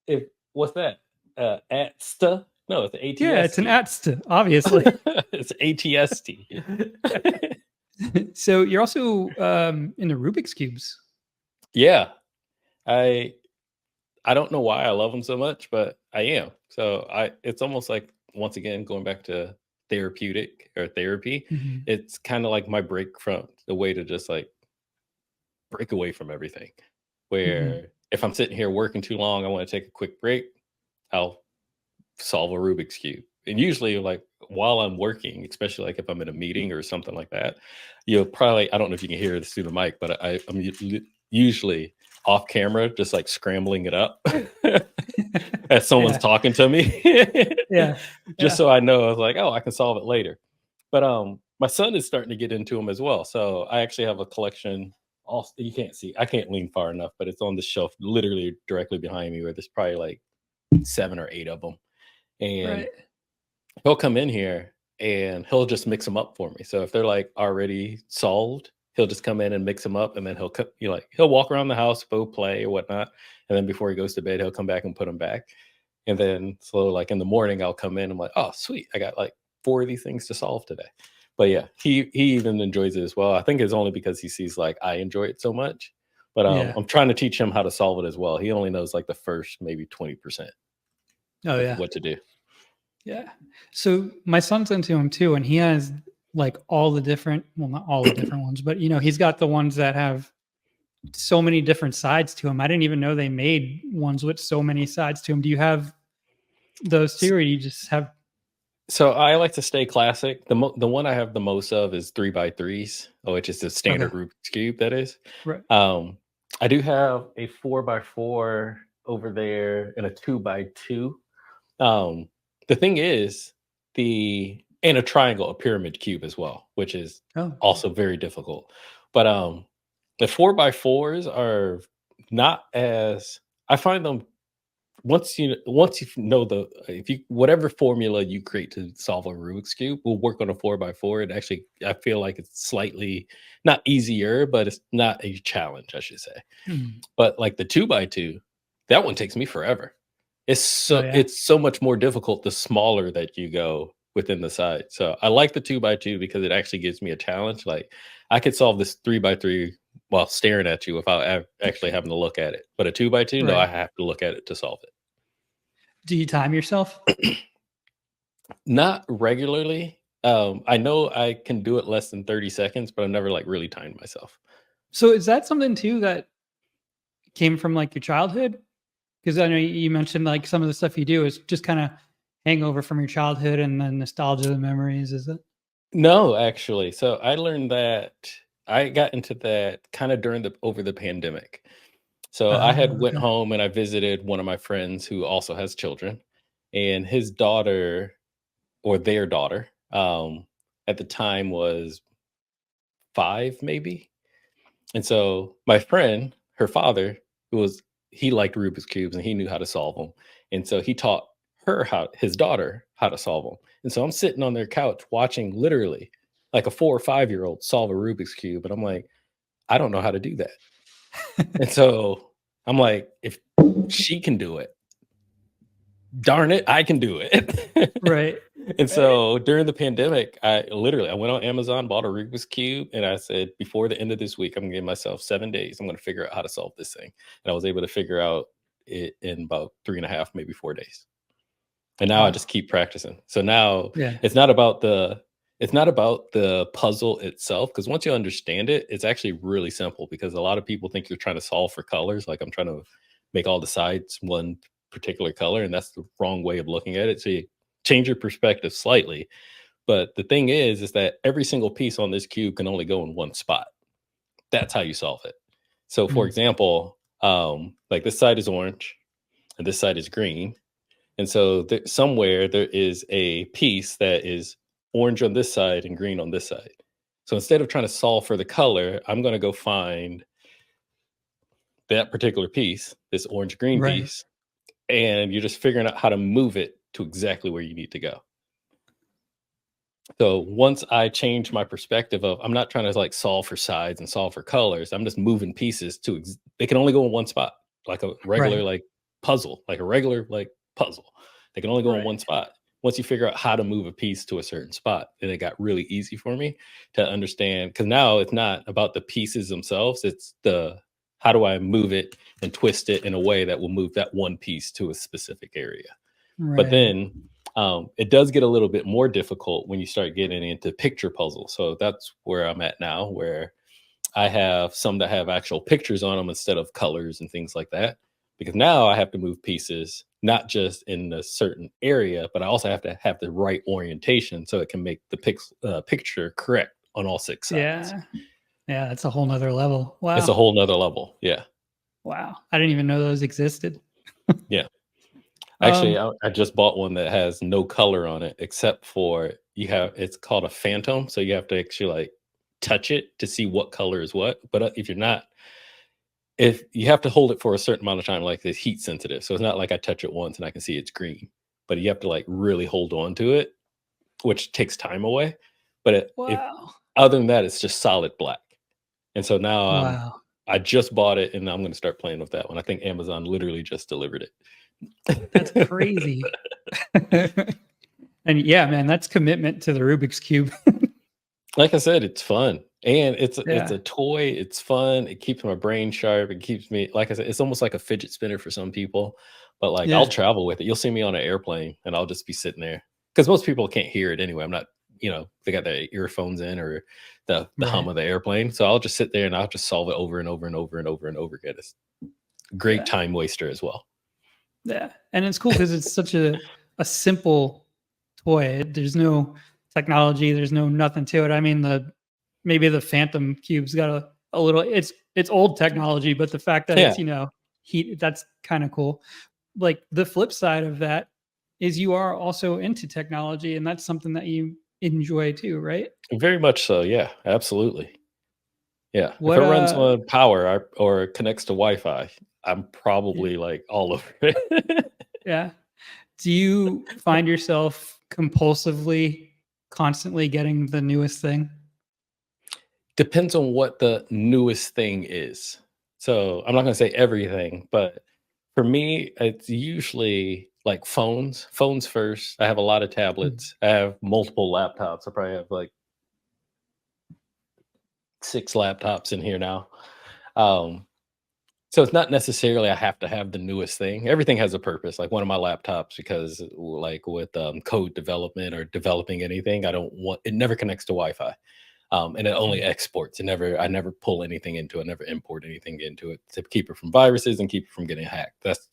if what's that? ATSTA? No, it's ATST. Yeah, it's an ATST, obviously. It's ATST. So you're also in the Rubik's Cubes. Yeah. I don't know why I love them so much, but I am. So it's almost like, once again, going back to therapeutic or therapy, Mhm. it's kind of like my break from the way to just like break away from everything. Mhm. Where if I'm sitting here working too long, I want to take a quick break, I'll solve a Rubik's Cube. And usually, like while I'm working, especially like if I'm in a meeting or something like that, you'll probably, I don't know if you can hear this through the mic, but I'm usually off camera, just like scrambling it up as someone's Yeah, talking to me, yeah, just yeah. so I know, I was like, oh, I can solve it later. But my son is starting to get into them as well. So I actually have a collection. Also, you can't see, I can't lean far enough, but it's on the shelf literally directly behind me, where there's probably like 7 or 8 of them. And Right. he'll come in here and he'll just mix them up for me. So if they're like already solved, he'll just come in and mix them up, and then he'll walk around the house, go play or whatnot, and then before he goes to bed, he'll come back and put them back. And then so like in the morning, I'll come in. I'm like, oh sweet, I got like 4 of these things to solve today. But yeah, he even enjoys it as well. I think it's only because he sees like I enjoy it so much. But Yeah. I'm trying to teach him how to solve it as well. He only knows like the first maybe 20% Oh of yeah. what to do. Yeah. So my son's into him too, and he has like all the different, well, not all the different ones, but he's got the ones that have so many different sides to him. I didn't even know they made ones with so many sides to them. Do you have those too, or you just have? So I like to stay classic. The one I have the most of is 3x3s, which is the Okay. standard Rubik's Cube, that is. Right. I do have a 4x4 over there and a 2x2. Um, the thing is, and a triangle, a pyramid cube as well, which is Oh, also very difficult. But the 4x4s are not as, I find them, once you know the, if you, whatever formula you create to solve a Rubik's cube will work on a 4x4. It actually, I feel like it's slightly not easier, but it's not a challenge, I should say. hmm. But like the 2x2, that one takes me forever. Oh yeah. It's so much more difficult the smaller that you go within the side. So I like the 2x2 because it actually gives me a challenge. Like I could solve this 3x3 while staring at you without actually having to look at it. But a 2x2, no, I Right. have to look at it to solve it. Do you time yourself? Not regularly. I know I can do it less than 30 seconds, but I've never like really timed myself. So is that something too that came from like your childhood? Because I know you mentioned like some of the stuff you do is just kind of hangover from your childhood and then nostalgia, the memories. Is it? No, actually. So I learned that I got into that kind of over the pandemic. So I had went Okay. home and I visited one of my friends who also has children, and his daughter, or their daughter, at the time was 5 maybe. And so my friend, her father, he liked Rubik's cubes and he knew how to solve them. And so he taught his daughter how to solve them. And so I'm sitting on their couch watching literally like a 4 or 5-year-old solve a Rubik's cube, and I'm like, I don't know how to do that. And so I'm like, if she can do it, darn it, I can do it. Right. And Right. so during the pandemic, I went on Amazon, bought a Rubik's Cube, and I said, before the end of this week, I'm gonna give myself 7 days. I'm gonna figure out how to solve this thing. And I was able to figure out it in about 3.5, maybe 4 days. And now I Wow. just keep practicing. So now Yeah. it's not about the puzzle itself, because once you understand it, it's actually really simple, because a lot of people think you're trying to solve for colors. Like I'm trying to make all the sides one particular color, and that's the wrong way of looking at it. So you change your perspective slightly, But the thing is that every single piece on this cube can only go in one spot. That's how you solve it. So, for Mm. example, like this side is orange and this side is green. And so somewhere there is a piece that is orange on this side and green on this side. So instead of trying to solve for the color, I'm going to go find that particular piece, this orange green Right. piece, and you're just figuring out how to move it to exactly where you need to go. So once I change my perspective of I'm not trying to like solve for sides and solve for colors, I'm just moving pieces to they can only go in one spot, like a regular Right. like puzzle, like a regular like puzzle. They can only go in one Right. spot. Once you figure out how to move a piece to a certain spot, then it got really easy for me to understand because now it's not about the pieces themselves, it's the how do I move it and twist it in a way that will move that one piece to a specific area. But Right. then it does get a little bit more difficult when you start getting into picture puzzles. So that's where I'm at now, where I have some that have actual pictures on them instead of colors and things like that. Because now I have to move pieces not just in a certain area, but I also have to have the right orientation so it can make the picture correct on all six sides. Yeah. Yeah. That's a whole nother level. It's a Wow. whole nother level. Yeah. Wow. I didn't even know those existed. Yeah. Actually, Um, I just bought one that has no color on it except for it's called a phantom. So you have to actually like touch it to see what color is what. But if you're not, if you have to hold it for a certain amount of time, like it's heat sensitive. So it's not like I touch it once and I can see it's green, but you have to like really hold on to it, which takes time away. But if wow. other than that, it's just solid black. And so now Wow. I just bought it and I'm going to start playing with that one. I think Amazon literally just delivered That's it. crazy. And yeah, man, that's commitment to the Rubik's Cube. Like I said, it's fun, and it's Yeah. a toy, it's fun, it keeps my brain sharp, it keeps me like I said, it's almost like a fidget spinner for some people, but, like, I'll Yeah. travel with it. You'll see me on an airplane, and I'll just be sitting there because most people can't hear it anyway. I'm not they got their earphones in or the hum Right. of the airplane, so I'll just sit there, and I'll just solve it over and over and over and over and over again. It's a great Yeah. time waster as well. Yeah. And it's cool because it's such a simple toy. There's no technology, there's no nothing to it. I mean, maybe the Phantom Cube's got a little it's old technology, but the fact that Yeah, it's, heat, that's kind of cool. Like the flip side of that is you are also into technology and that's something that you enjoy too, right? very much so, yeah, absolutely. Yeah, if What it runs on power or connects to Wi-Fi, I'm yeah, probably, like, all over it. yeah. Do you find yourself compulsively constantly getting the newest thing? Depends on what the newest thing is. So, I'm not gonna say everything, but for me, it's usually, like, phones first. I have a lot of Mm. tablets. I have multiple laptops. I probably have, like, 6 laptops in here now. Um So it's not necessarily I have to have the newest thing. Everything has a purpose. Like one of my laptops, because like with code development or developing anything, I don't want it never connects to Wi-Fi, and it only Mm. exports. I never pull anything into it. Never import anything into it to keep it from viruses and keep it from getting hacked. That's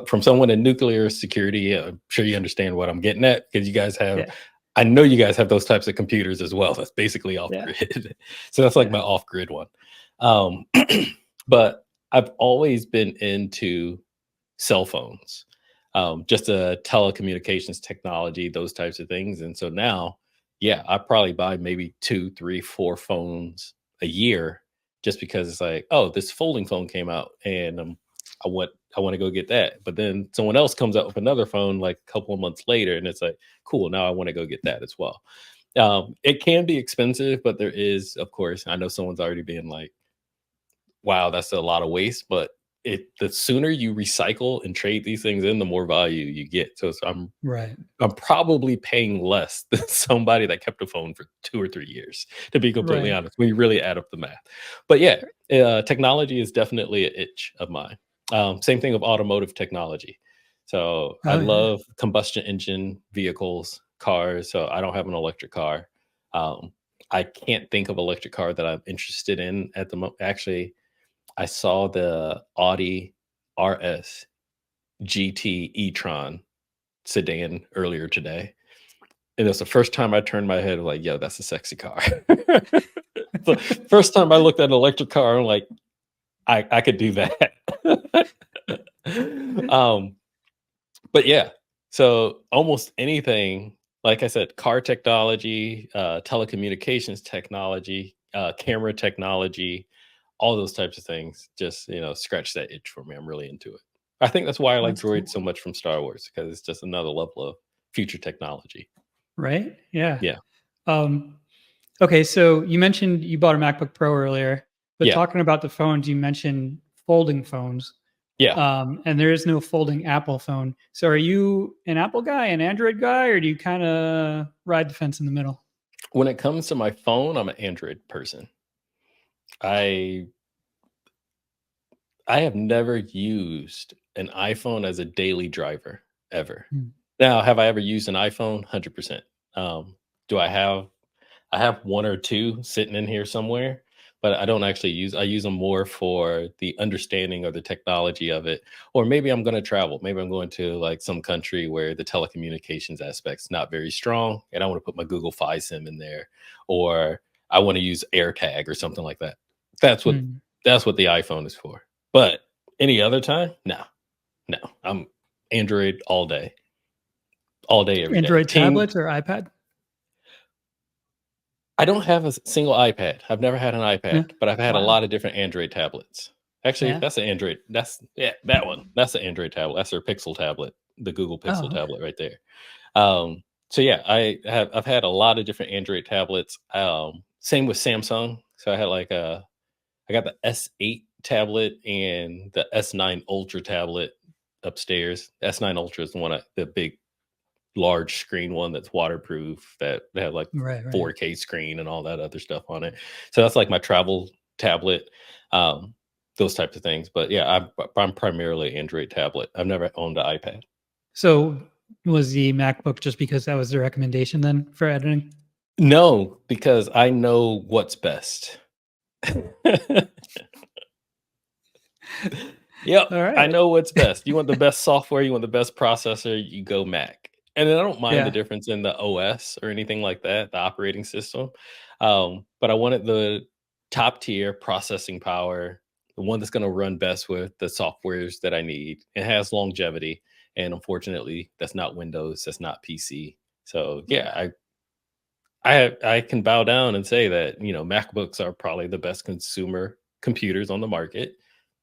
from someone in nuclear security. I'm sure you understand what I'm getting at because you guys have. Yeah, I know you guys have those types of computers as well. That's basically off yeah, grid. So that's like yeah. my off grid one. Um, but I've always been into cell phones, just telecommunications technology, those types of things. And so now, yeah, I probably buy maybe two, three, four phones a year just because it's like, oh, this folding phone came out and I want to go get that. But then someone else comes out with another phone like a couple of months later, and it's like, cool, now I want to go get that as well. It can be expensive, but there is, of course, I know someone's already being like, wow, that's a lot of waste, but the sooner you recycle and trade these things in, the more value you get. So Right, I'm probably paying less than somebody that kept a phone for 2 or 3 years, to be completely right. honest, when you really add up the math. But yeah, technology is definitely an itch of mine. Same thing with automotive technology. So I Oh yeah. love combustion engine vehicles, cars. So I don't have an electric car. Um, I can't think of electric car that I'm interested in at the moment. Actually, I saw the Audi RS GT e-tron sedan earlier today. And it's the first time I turned my head, like, yo, that's a sexy car. The first time I looked at an electric car, I'm like, I could do that. um, but yeah, so almost anything, like I said, car technology, telecommunications technology, camera technology, all those types of things, just scratch that itch for me. I'm really into it. I think that's why I like That's droids cool. so much from Star Wars, because it's just another level of future technology. Right? Yeah. Yeah, Um, okay, so you mentioned you bought a MacBook Pro earlier, but yeah, talking about the phones, you mentioned folding phones. yeah. And there is no folding Apple phone. So are you an Apple guy, an Android guy, or do you kind of ride the fence in the middle? When it comes to my phone, I'm an Android person. I I have never used an iPhone as a daily driver ever. Hmm. Now, have I ever used an iPhone? 100%. Do I have one or two sitting in here somewhere, but I don't actually I use them more for the understanding of the technology of it. Or maybe I'm going to travel. Maybe I'm going to like some country where the telecommunications aspect's not very strong and I want to put my Google Fi SIM in there, or I want to use AirTag or something like that. That's what Hmm. that's what the iPhone is for. But any other time? No. No. I'm Android all day, every day. Android Team tablets or iPad? I don't have a single iPad. I've never had an Yeah. iPad, but I've had a Wow. lot of different Android tablets. Actually, Yeah. that's an Android. That's yeah, that one. That's an Android tablet. That's their Pixel tablet, the Google Oh, Pixel okay. tablet right there. So yeah, I've had a lot of different Android tablets. Same with Samsung. So I had I got the S8 tablet and the S9 Ultra tablet upstairs. S9 Ultra is the one, the big large screen one that's waterproof, that had like Right, right. 4K screen and all that other stuff on it. So that's like my travel tablet, um, those types of things. But yeah, I'm primarily Android tablet. I've never owned an iPad. So was the MacBook just because that was the recommendation then for editing? No, because I know what's best. Yep, All I right. know what's best. You want the best software, you want the best processor, you go Mac. And then I don't mind the Yeah. difference in the OS or anything like that, the operating system. But I wanted the top tier processing power, the one that's going to run best with the softwares that I need. It has longevity, and unfortunately, that's not Windows, that's not PC. So yeah, I can bow down and say that MacBooks are probably the best consumer computers on the market,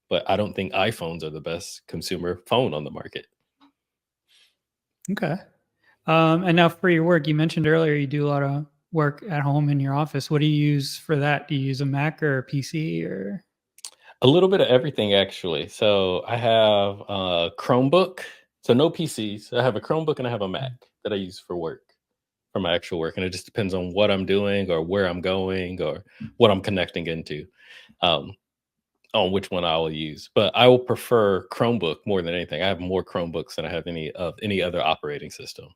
but I don't think iPhones are the best consumer phone on the market. Okay. And now for your work, you mentioned earlier you do a lot of work at home in your office. What do you use for that? Do you use a Mac or a PC or? A little bit of everything, actually. So I have a Chromebook, so no PCs. I have a Chromebook and I have a Mac that I use for work, for my actual work, and it just depends on what I'm doing or where I'm going or what I'm connecting into, um, on which one I will use. But I will prefer Chromebook more than anything. I have more Chromebooks than I have any other operating system. Oh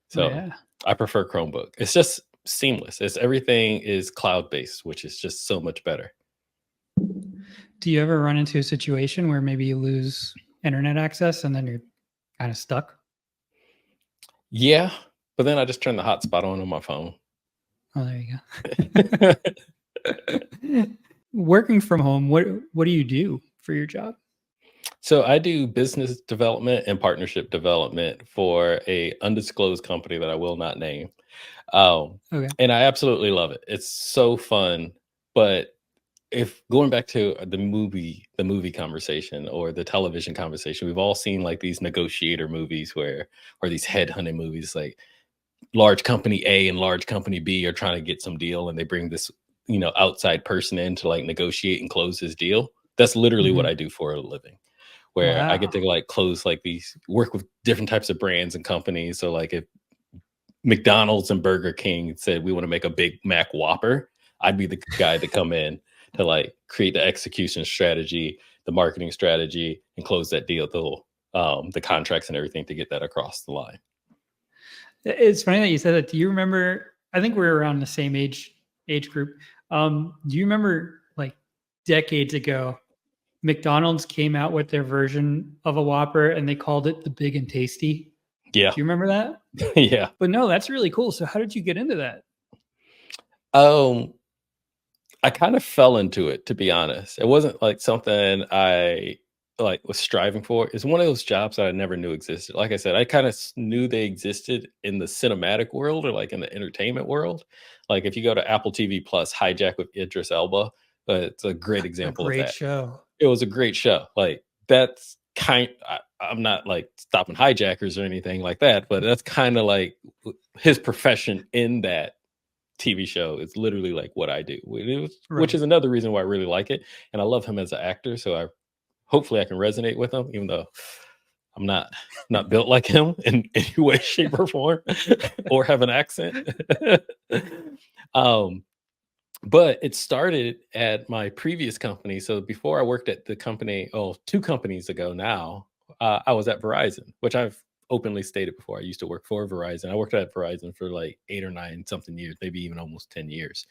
So yeah. I prefer Chromebook. It's just seamless. It's everything is cloud based, which is just so much better. Do you ever run into a situation where maybe you lose internet access and then you're kind of stuck? Yeah, but then I just turn the hotspot on my phone. Oh, there you go. Working from home, what do you do for your job? So I do business development and partnership development for a undisclosed company that I will not name. Um, Okay. and I absolutely love it. It's so fun. But if going back to the movie conversation or the television conversation, we've all seen like these negotiator movies or these headhunting movies, like large company A and large company B are trying to get some deal and they bring this, outside person in to like negotiate and close this deal. That's literally what Mhm. I do for a living, where I get Wow. to like close like these work with different types of brands and companies. So like if McDonald's and Burger King said we want to make a Big Mac Whopper, I'd be the guy to come in to like create the execution strategy, the marketing strategy, and close that deal, the contracts and everything to get that across the line. It's funny that you said that. Do you remember? I think we're around the same age group. Do you remember like decades ago, McDonald's came out with their version of a Whopper and they called it the Big and Tasty? Yeah. Do you remember that? Yeah. But no, that's really cool. So how did you get into that? Um, I kind of fell into it, to be honest. It wasn't like something I like was striving for. It's one of those jobs that I never knew existed. Like I said, I kind of knew they existed in the cinematic world or like in the entertainment world. Like if you go to Apple TV Plus, Hijack with Idris Elba, it's a great A example of great that. show. It was a great show. Like that's I'm not like stopping hijackers or anything like that, but that's kind of like his profession in that TV show is literally like what I do, which Right. is another reason why I really like it. And I love him as an actor, so I hopefully I can resonate with him, even though I'm not built like him in any way, shape, or form, or have an accent. um, but it started at my previous company. So before I worked at the company, oh, two companies ago now, I was at Verizon, which I've openly stated before. I used to work for Verizon. I worked at Verizon for like 8 or 9 something years, maybe even almost 10 years.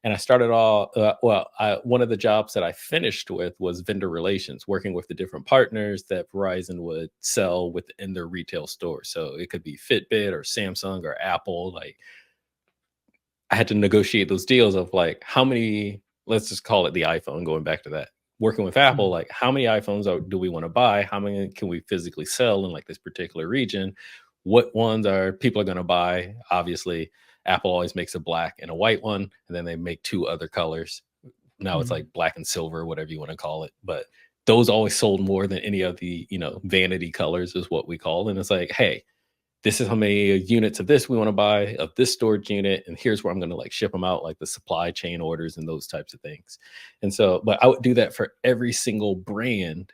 And I started all, one of the jobs that I finished with was vendor relations, working with the different partners that Verizon would sell within their retail store. So it could be Fitbit or Samsung or Apple, like I had to negotiate those deals of like how many, let's just call it the iPhone, going back to that. Working with Apple, Mm, like how many iPhones do we want to buy? How many can we physically sell in like this particular region? What ones are people are going to buy? Obviously, Apple always makes a black and a white one, and then they make two other colors. Now it's mm, like black and silver, whatever you want to call it. But those always sold more than any of the, vanity colors is what we call. And it's like, hey, this is how many units of this we want to buy of this storage unit, and here's where I'm going to like ship them out, like the supply chain orders and those types of things. And so but I would do that for every single brand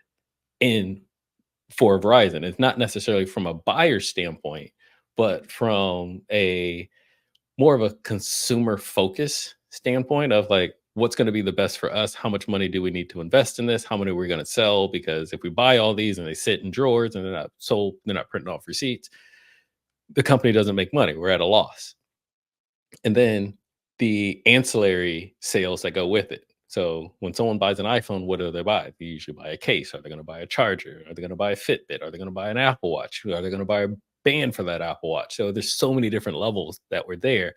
in for Verizon. It's not necessarily from a buyer standpoint, but from a more of a consumer focus standpoint of like what's going to be the best for us, how much money do we need to invest in this, how many we're going to sell, because if we buy all these and they sit in drawers and they're not sold, they're not printing off receipts, the company doesn't make money. We're at a loss. And then the ancillary sales that go with it. So when someone buys an iPhone, what do they buy? They usually buy a case. Are they going to buy a charger? Are they going to buy a Fitbit? Are they going to buy an Apple Watch? Are they going to buy a band for that Apple Watch? So there's so many different levels that were there.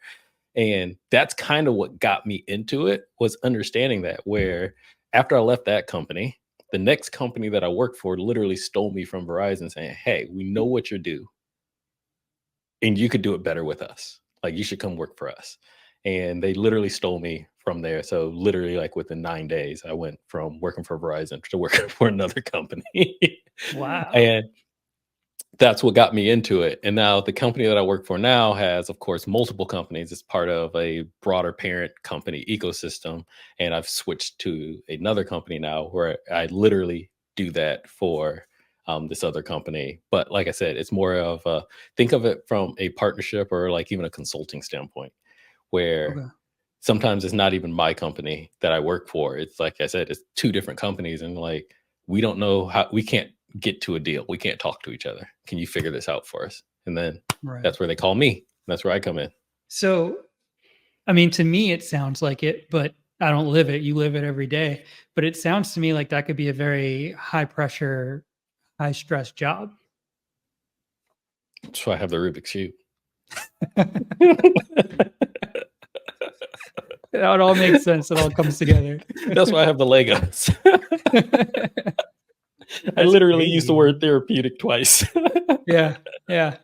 And that's kind of what got me into it, was understanding that, where after I left that company, the next company that I worked for literally stole me from Verizon, saying, hey, we know what you're due and you could do it better with us. Like you should come work for us. And they literally stole me from there. So literally like within 9 days, I went from working for Verizon to working for another company. wow. And that's what got me into it. And now the company that I work for now has, of course, multiple companies. It's part of a broader parent company ecosystem. And I've switched to another company now where I literally do that for this other company. But like I said, it's more of a, think of it from a partnership or like even a consulting standpoint, where Okay. sometimes it's not even my company that I work for. It's like I said, it's two different companies, and like we don't know how, we can't get to a deal. We can't talk to each other. Can you figure this out for us? And then Right. that's where they call me. That's where I come in. So, I mean, to me, it sounds like it, but I don't live it. You live it every day. But it sounds to me like that could be a very high pressure, high stress job. That's why I have the Rubik's Cube. It all makes sense. It all comes together. That's why I have the Legos. I That's literally used the crazy, word man. therapeutic twice. Yeah, yeah.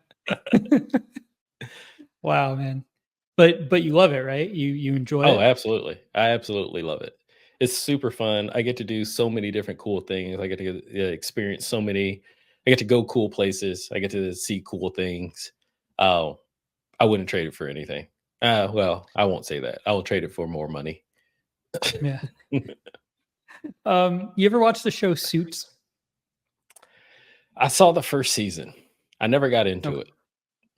Wow, man. But you love it, right? You enjoy Oh, it? absolutely. I absolutely love it. It's super fun. I get to do so many different cool things. I get to experience so many. I get to go cool places. I get to see cool things. Oh, I wouldn't trade it for anything. Well, I won't say that. I will trade it for more money. Yeah. You ever watch the show Suits? I saw the first season. I never got into Okay. it.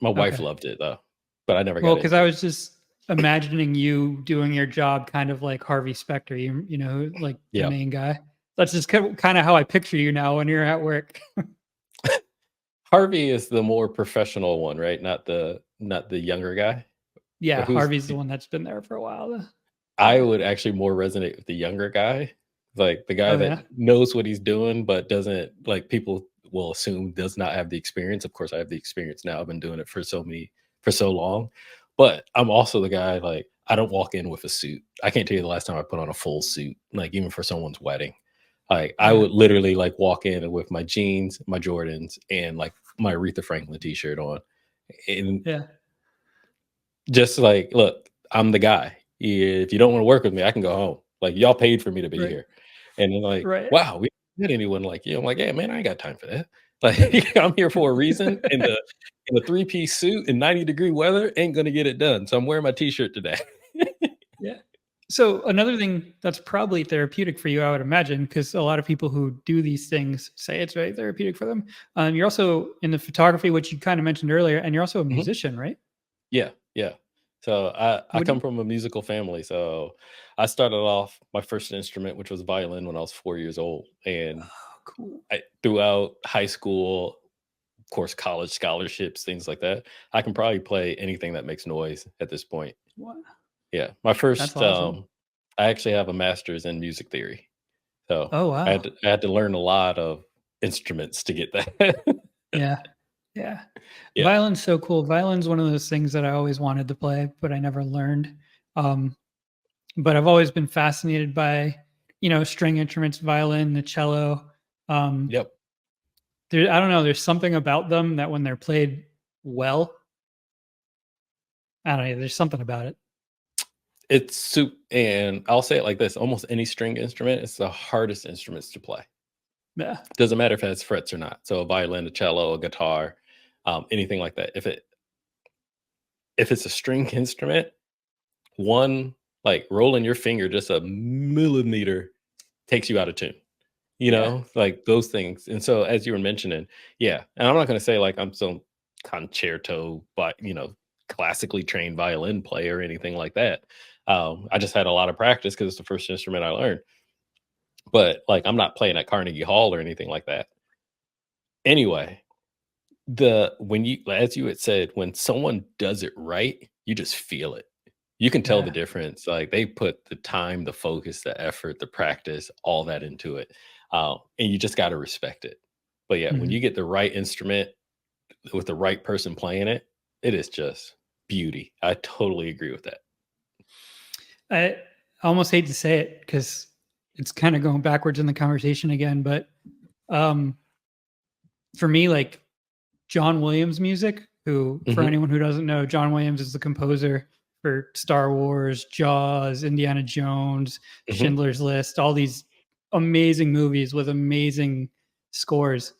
My wife Okay. loved it though, but I never Well, got because into I it. was just imagining you doing your job kind of like Harvey Specter, like the Yeah. main guy. That's just kind of how I picture you now when you're at work. Harvey is the more professional one, right? Not the younger guy. Or Yeah, who's Harvey's the one that's been there for a while. I Yeah. would actually more resonate with the younger guy, like the guy Oh that yeah. knows what he's doing, but doesn't like people. will assume does not have the experience. Of course, I have the experience now. I've been doing it for so long. But I'm also the guy, like, I don't walk in with a suit. I can't tell you the last time I put on a full suit, like even for someone's wedding. Like I Yeah. would literally like walk in with my jeans, my Jordans, and like my Aretha Franklin t-shirt on. And Yeah. just like, look, I'm the guy. If you don't want to work with me, I can go home. Like y'all paid for me to be Right. here. And then like, Right. wow, we didn't get anyone like you. I'm like, yeah, man, I ain't got time for that. Like I'm here for a reason. And the three-piece suit in 90-degree weather ain't gonna get it done. So I'm wearing my t-shirt today. Yeah. So another thing that's probably therapeutic for you, I would imagine, because a lot of people who do these things say it's very therapeutic for them. You're also in the photography, which you kind of mentioned earlier, and you're also a Mhm. musician, right? Yeah, yeah. So I What do come you? from a musical family. So I started off my first instrument, which was violin, when I was 4 years old. And Oh, cool. throughout high school, of course, college scholarships, things like that, I can probably play anything that makes noise at this point. What? Yeah. My That's first, awesome. I actually have a master's in music theory. So Oh wow. I had to learn a lot of instruments to get that. Yeah. Yeah. Yeah. Violin's so cool. Violin's one of those things that I always wanted to play, but I never learned. Um, but I've always been fascinated by, string instruments, violin, the cello. Um, Yep. I don't know, there's something about them that when they're played well, I don't know, there's something about it. It's soup. And I'll say it like this, almost any string instrument, it's the hardest instruments to play. Yeah. Doesn't matter if it has frets or not. So a violin, a cello, a guitar, anything like that. If it's a string instrument, one like rolling your finger just a millimeter takes you out of tune. Yeah. Like those things. And so as you were mentioning, yeah. And I'm not gonna say like I'm some concerto, but classically trained violin player or anything like that. I just had a lot of practice because it's the first instrument I learned. But like I'm not playing at Carnegie Hall or anything like that. Anyway, the when you as you had said, when someone does it right, you just feel it. You can tell the Yeah. difference. Like they put the time, the focus, the effort, the practice, all that into it. And you just got to respect it. But yeah, when you Mhm. get the right instrument with the right person playing it, it is just beauty. I totally agree with that. I almost hate to say it because it's kind of going backwards in the conversation again, but um, for me, like John Williams music, who, for Hmm. anyone who doesn't know, John Williams is the composer for Star Wars, Jaws, Indiana Jones, Hmm. Schindler's List, all these amazing movies with amazing scores.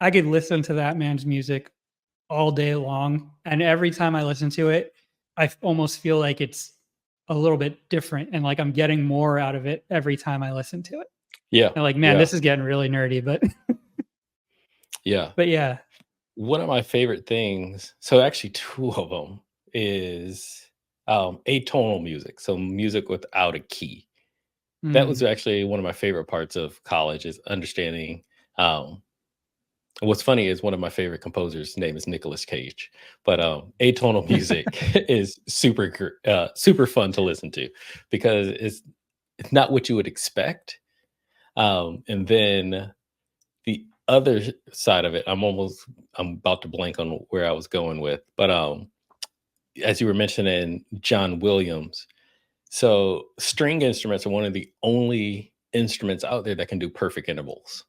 I could listen to that man's music all day long. And every time I listen to it, almost feel like it's a little bit different and like I'm getting more out of it every time I listen to it. Yeah. And like, man, Yeah. this is getting really nerdy, but Yeah. but yeah. One of my favorite things, so actually two of them, is atonal music. So music without a key. That was Mm, actually one of my favorite parts of college is understanding. Um, what's funny is one of my favorite composers' name is Nicolas Cage, but atonal music is super fun to listen to because it's not what you would expect. And then the other side of it, I'm about to blank on where I was going with, but as you were mentioning John Williams, so string instruments are one of the only instruments out there that can do perfect intervals.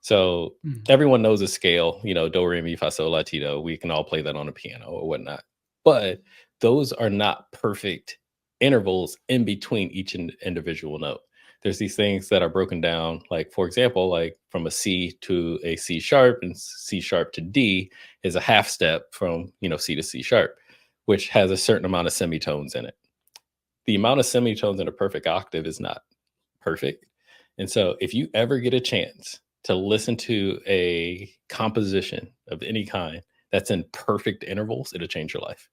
So mm, everyone knows a scale, do, re, mi, fa, sol, la, ti, do. We can all play that on a piano or whatnot. But those are not perfect intervals in between each individual note. There's these things that are broken down, like for example, like from a C to a C sharp and C sharp to D is a half step from C to C sharp, which has a certain amount of semitones in it. The amount of semitones in a perfect octave is not perfect. And so if you ever get a chance to listen to a composition of any kind that's in perfect intervals, it'll change your life.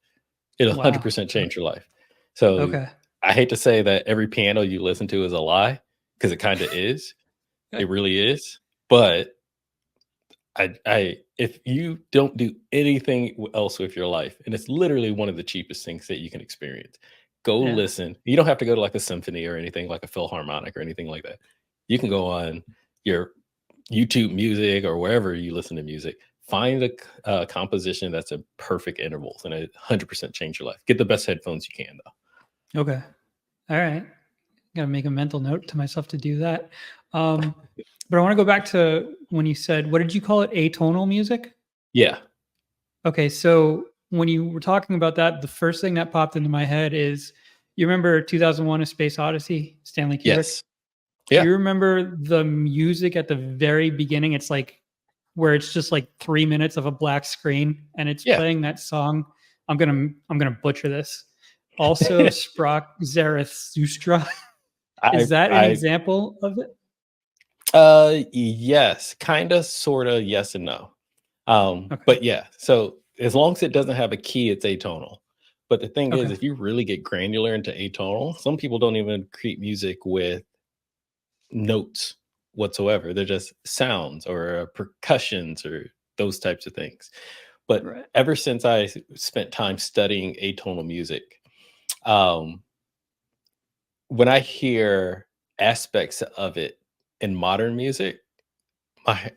It'll wow. 100% change your life. So Okay. I hate to say that every piano you listen to is a lie because it kind of is. It really is. But if you don't do anything else with your life, and it's literally one of the cheapest things that you can experience, go Yeah. listen. You don't have to go to like a symphony or anything like a philharmonic or anything like that. You can go on your YouTube Music or wherever you listen to music, find a composition that's a perfect intervals, and it 100% change your life. Get the best headphones you can, though. Okay. All right. Gotta make a mental note to myself to do that. But I want to go back to when you said, what did you call it? Atonal music? Yeah. Okay. So when you were talking about that, the first thing that popped into my head is, you remember 2001: A Space Odyssey, Stanley Kubrick? Yes. Do Yeah. you remember the music at the very beginning? It's like where it's just like 3 minutes of a black screen and it's Yeah. playing that song. I'm gonna butcher this. Also, Sprach Zarathustra. Is that an I example of it? yes, kind of, sort of, yes and no. Okay. But yeah, so as long as it doesn't have a key, it's atonal. But the thing is, Okay. if you really get granular into atonal, some people don't even create music with notes whatsoever. They're just sounds or percussions or those types of things. But Right. ever since I spent time studying atonal music, um, when I hear aspects of it in modern music,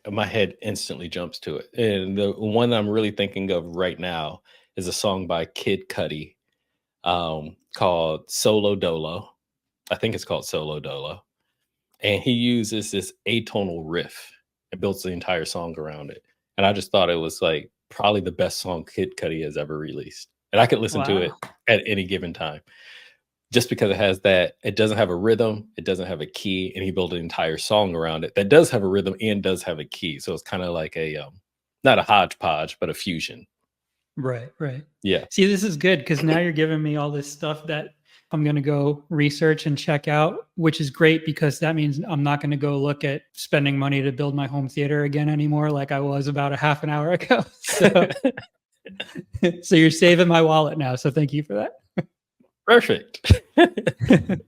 my head instantly jumps to it. And the one I'm really thinking of right now is a song by Kid Cudi, called Solo Dolo. I think it's called Solo Dolo. And he uses this atonal riff and builds the entire song around it. And I just thought it was like probably the best song Kid Cudi has ever released. And I could listen to it Wow. at any given time just because it has that. It doesn't have a rhythm, it doesn't have a key, and he built an entire song around it that does have a rhythm and does have a key. So it's kind of like a not a hodgepodge, but a fusion. Right. Right. Yeah. See, this is good because now you're giving me all this stuff that I'm going to go research and check out, which is great because that means I'm not going to go look at spending money to build my home theater again anymore, like I was about a half an hour ago. So, so you're saving my wallet now. So thank you for that. Perfect.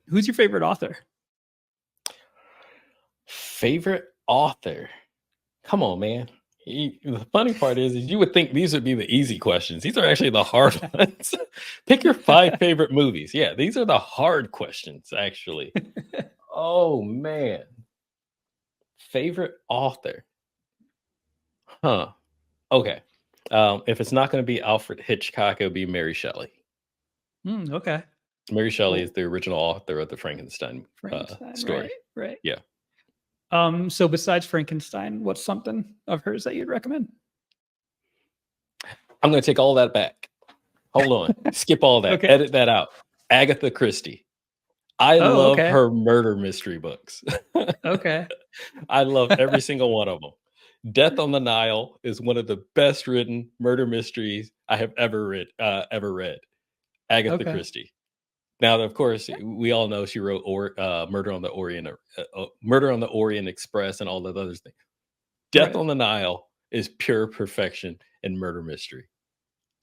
Who's your favorite author? Favorite author? Come on, man. The funny part is you would think these would be the easy questions. These are actually the hard ones. Pick your 5 favorite movies. Yeah, these are the hard questions, actually. Oh, man. Favorite author? Huh. Okay. If it's not going to be Alfred Hitchcock, it'll be Mary Shelley. Okay. Mary Shelley is Cool. the original author of the Frankenstein Frankenstein. Right. story. Right. Yeah. So besides Frankenstein, what's something of hers that you'd recommend? I'm going to take all that back. Hold on. Skip all that. Okay. Edit that out. Agatha Christie. I Oh, love okay. her murder mystery books. Okay. I love every single one of them. Death on the Nile is one of the best written murder mysteries I have ever read. Agatha Okay. Christie. Now, of course, we all know she wrote Murder on the Orient Express and all that other things. Death Right. on the Nile is pure perfection in murder mystery.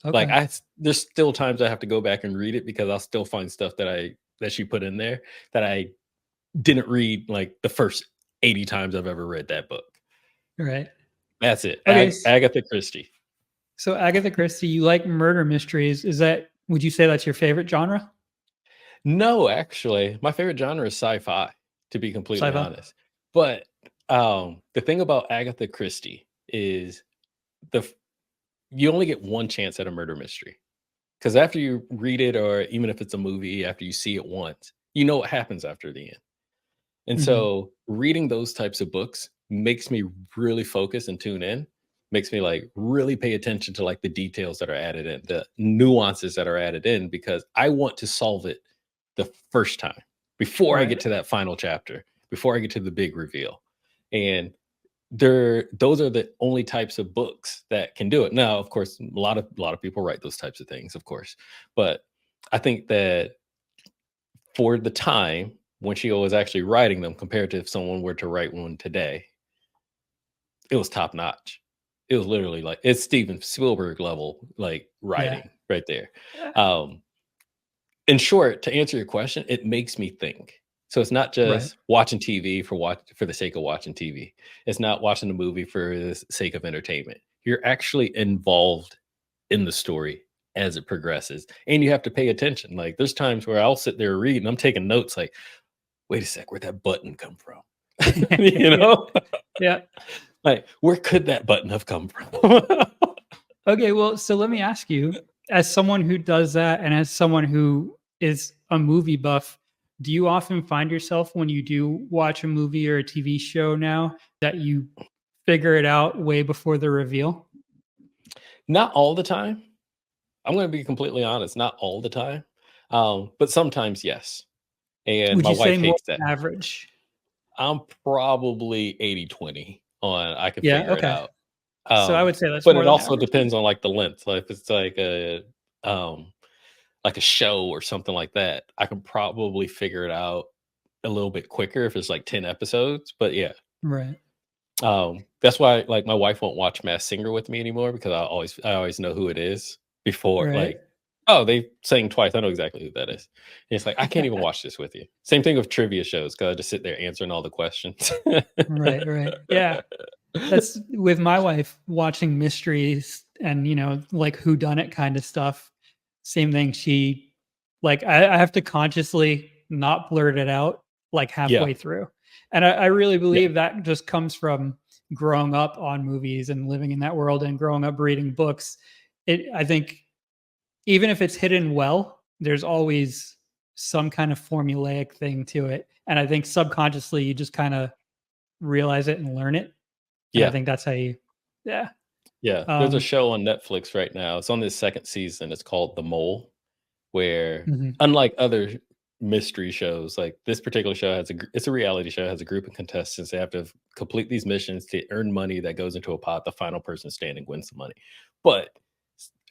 Like Okay. there's still times I have to go back and read it because I'll still find stuff that she put in there that I didn't read like the first 80 times I've ever read that book. Right. That's it. Okay. Agatha Christie. So Agatha Christie, you like murder mysteries. Would you say that's your favorite genre? No, actually, my favorite genre is sci-fi, to be completely Sci-fi? honest. But the thing about Agatha Christie is the f- you only get one chance at a murder mystery. Because after you read it, or even if it's a movie, after you see it once, you know what happens after the end. And Mhm. so reading those types of books makes me really focus and tune in, makes me like really pay attention to like the details that are added in, the nuances that are added in, because I want to solve it the first time before I get Right. to that final chapter, before I get to the big reveal. And those are the only types of books that can do it. Now, of course, a lot of people write those types of things, of course. But I think that for the time when she was actually writing them compared to if someone were to write one today, it was top notch. It was literally like it's Steven Spielberg level like Yeah. writing right there. Um, in short, to answer your question, it makes me think. So it's not Right. just watching TV for the sake of watching TV. It's not watching a movie for the sake of entertainment. You're actually involved in the story as it progresses, and you have to pay attention. Like there's times where I'll sit there reading, I'm taking notes. Like, wait a sec, where'd that button come from? You know? Yeah. Like, where could that button have come from? Okay, well, so let me ask you, as someone who does that and as someone who is a movie buff, do you often find yourself when you do watch a movie or a TV show now that you figure it out way before the reveal? Not all the time. I'm gonna be completely honest, not all the time. But sometimes, yes. And Would my you say wife more hates that. than average? I'm probably 80/20 on I can Yeah, figure it okay. out. So I would say that's But more it than also average. depends on, like, the length. So if it's um, like a show or something like that, I can probably figure it out a little bit quicker if it's like 10 episodes. But yeah, Right. that's why, like, my wife won't watch Mass Singer with me anymore because I always know who it is before, Right. like, "Oh, they sang twice, I know exactly who that is." And it's like, "I can't even watch this with you." Same thing with trivia shows because I just sit there answering all the questions. Right, right. Yeah. That's with my wife watching mysteries and, like who done it kind of stuff. Same thing. She like I have to consciously not blurt it out like Yeah, halfway through. And I really yeah, believe that just comes from growing up on movies and living in that world and growing up reading books. I think even if it's hidden well, there's always some kind of formulaic thing to it. And I think subconsciously you just kind of realize it and learn it. And I yeah. think that's how you yeah. Yeah, there's a Um, show on Netflix right now. It's on this 2nd season. It's called The Mole, where mhm. unlike other mystery shows, like this particular show it's a reality show, has a group of contestants. They have to complete these missions to earn money that goes into a pot. The final person standing wins the money. But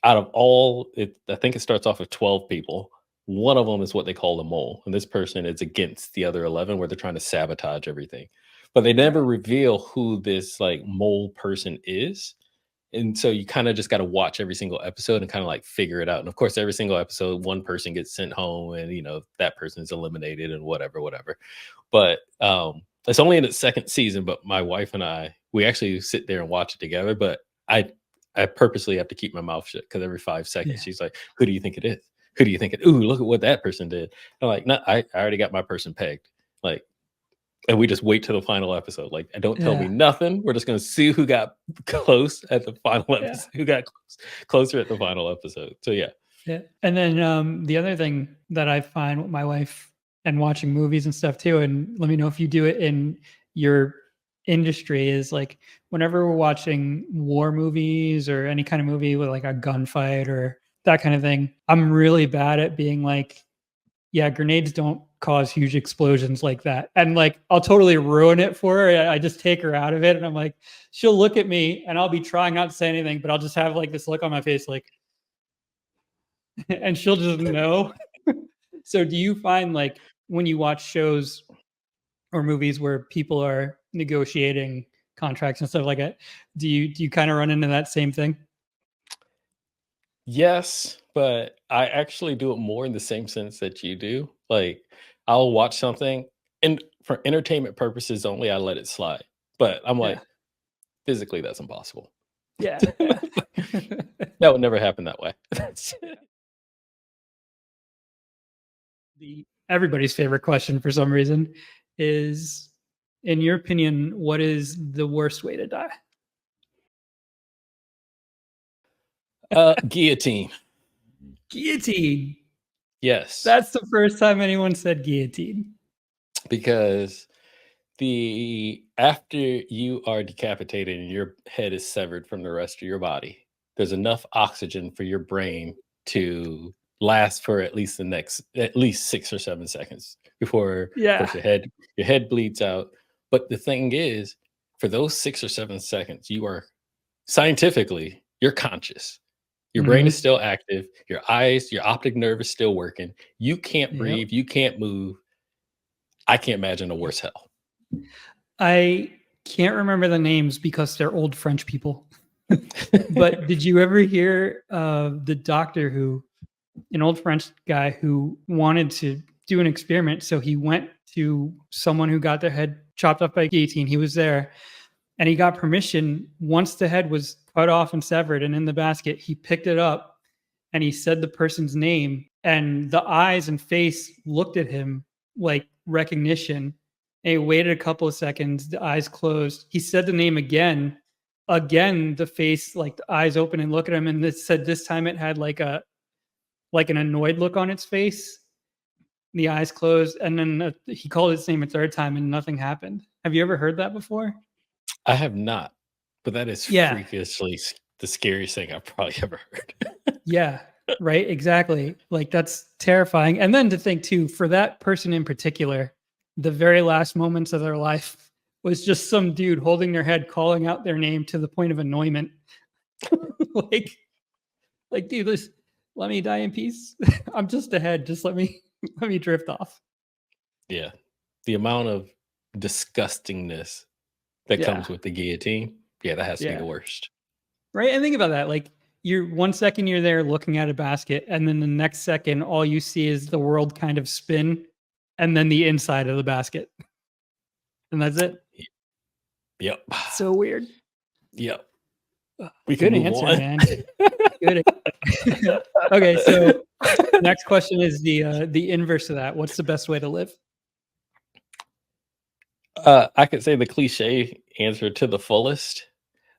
out of all it I think it starts off with 12 people. One of them is what they call the mole, and this person is against the other 11 where they're trying to sabotage everything. But they never reveal who this, like, mole person is. And so you kinda just gotta watch every single episode and kinda, like, figure it out, and of course, every single episode, one person gets sent home and, that person is eliminated and whatever, whatever. But, it's only in its 2nd season, but my wife and we actually sit there and watch it together, but I purposely have to keep my mouth shut because every 5 seconds, Yeah, she's like, "Who do you think it is? Who do you think it Ooh, look at what that person did." I'm like, "No, I already got my person pegged." Like, and we just wait till the final episode. Like, and don't tell me yeah, nothing. We're just gonna see who got close at the final yeah, episode, who got closer at the final episode. So yeah. yeah. And then, the other thing that I find with my wife and watching movies and stuff too, and let me know if you do it in your industry, is like whenever we're watching war movies or any kind of movie with like a gunfight or that kind of thing, I'm really bad at being like, yeah, grenades don't cause huge explosions like that. And like, I'll totally ruin it for her. I just take her out of it. And I'm like, she'll look at me and I'll be trying not to say anything, but I'll just have like this look on my face, like, and she'll just know. So do you find like when you watch shows or movies where people are negotiating contracts and stuff like that, do you kind of run into that same thing? Yes, but I actually do it more in the same sense that you do. Like, I'll watch something, and for entertainment purposes only, I let it slide. But I'm Yeah. like, physically, that's impossible. Yeah. Yeah. That would never happen that way. The everybody's favorite question for some reason is, in your opinion, what is the worst way to die? Guillotine. Guillotine. Yes, That's the first time anyone said guillotine. because the after you are decapitated and your head is severed from the rest of your body, there's enough oxygen for your brain to last for at least 6 or 7 seconds before, of Yeah. course, your head bleeds out. But the thing is, for those 6 or 7 seconds, you're conscious. Your brain is Mhm. still active, your eyes, your optic nerve is still working. You can't Yep. breathe, you can't move. I can't imagine a worse hell. I can't remember the names because they're old French people. But did you ever hear of the doctor who an old French guy who wanted to do an experiment? So he went to someone who got their head chopped off by guillotine. He was there and he got permission once the head was cut off and severed and in the basket. He picked it up and he said the person's name, and the eyes and face looked at him like recognition. And he waited a couple of seconds, the eyes closed. He said the name again. Again, the face, like the eyes open and look at him, and it said this time it had like an annoyed look on its face. The eyes closed, and then he called his name a third time, and nothing happened. Have you ever heard that before? I have not, but that is Yeah. freakishly the scariest thing I've probably ever heard. Yeah, right. Exactly. Like that's terrifying. And then to think too, for that person in particular, the very last moments of their life was just some dude holding their head, calling out their name to the point of annoyment. like, dude, let me die in peace. I'm just ahead. Just let me drift off. Yeah. The amount of disgustingness that comes with the guillotine. Yeah, that has to be the worst. Right. And think about that. Like you're 1 second you're there looking at a basket, and then the next second all you see is the world kind of spin and then the inside of the basket. And that's it. Yep. So weird. Yep. Good answer, man. Good. Okay, so next question is the inverse of that. What's the best way to live? I could say the cliche answer to the fullest.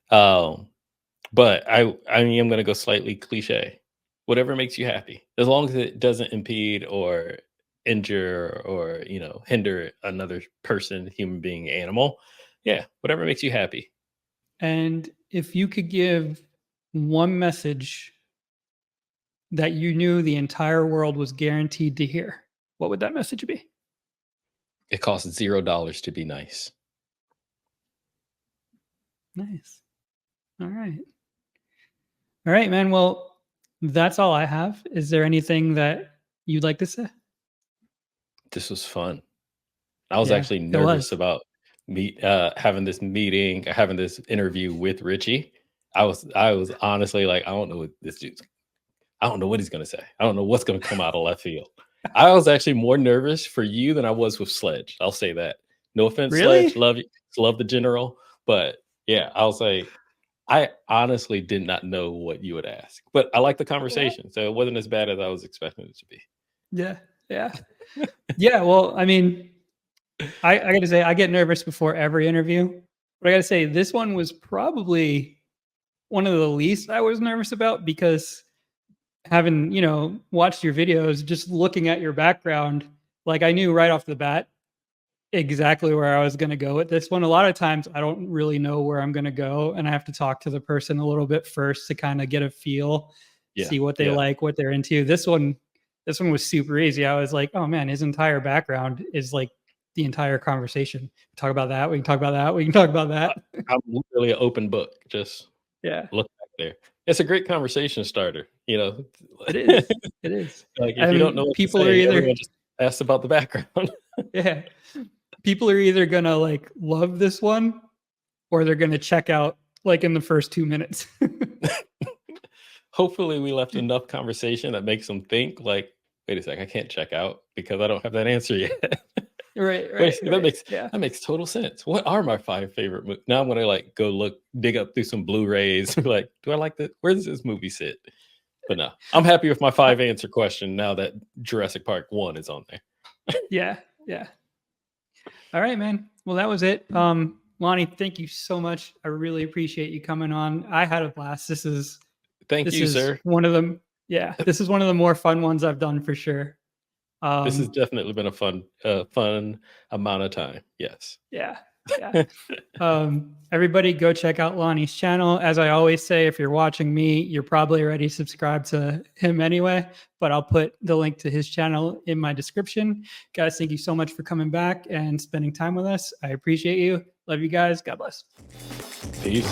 But I mean, I'm going to go slightly cliche. Whatever makes you happy, as long as it doesn't impede or injure or hinder another person, human being, animal. Yeah, whatever makes you happy. And if you could give one message that you knew the entire world was guaranteed to hear, what would that message be? It costs $0 to be nice. Nice. All right. All right, man. Well, that's all I have. Is there anything that you'd like to say? This was fun. I was actually nervous about having this meeting, having this interview with Richie. I was honestly like, I don't know what this dude's. I don't know what he's going to say. I don't know what's going to come out of left field. I was actually more nervous for you than I was with Sledge. I'll say that. No offense, really? Sledge. Love the general. But yeah, I'll say I honestly did not know what you would ask. But I like the conversation. So it wasn't as bad as I was expecting it to be. Yeah. Yeah. Yeah. Well, I mean, I got to say, I get nervous before every interview. But I got to say, this one was probably one of the least I was nervous about, because having, watched your videos, just looking at your background, like I knew right off the bat exactly where I was going to go with this one. A lot of times I don't really know where I'm going to go, and I have to talk to the person a little bit first to kind of get a feel, see what they like, what they're into. This one was super easy. I was like, oh man, his entire background is like the entire conversation. We talk about that. We can talk about that. We can talk about that. I'm literally an open book. Just look back there. It's a great conversation starter. It is. It is. Like if you don't know what people are either just ask about the background. Yeah. People are either gonna like love this one, or they're gonna check out like in the first 2 minutes. Hopefully we left enough conversation that makes them think like, wait a sec, I can't check out because I don't have that answer yet. Right. That makes total sense. What are my 5 favorite movies? Now I'm gonna like go dig up through some Blu-rays. Like, do I like that? Where does this movie sit? But no, I'm happy with my 5 answer question now that Jurassic Park 1 is on there. Yeah. All right, man. Well, that was it. Lani, thank you so much. I really appreciate you coming on. I had a blast. Thank you, sir. One of them. Yeah, this is one of the more fun ones I've done for sure. This has definitely been a fun amount of time. Yes. Yeah. Everybody go check out Lani's channel. As I always say, if you're watching me, you're probably already subscribed to him anyway, but I'll put the link to his channel in my description. Guys, thank you so much for coming back and spending time with us. I appreciate you. Love you guys. God bless. Peace.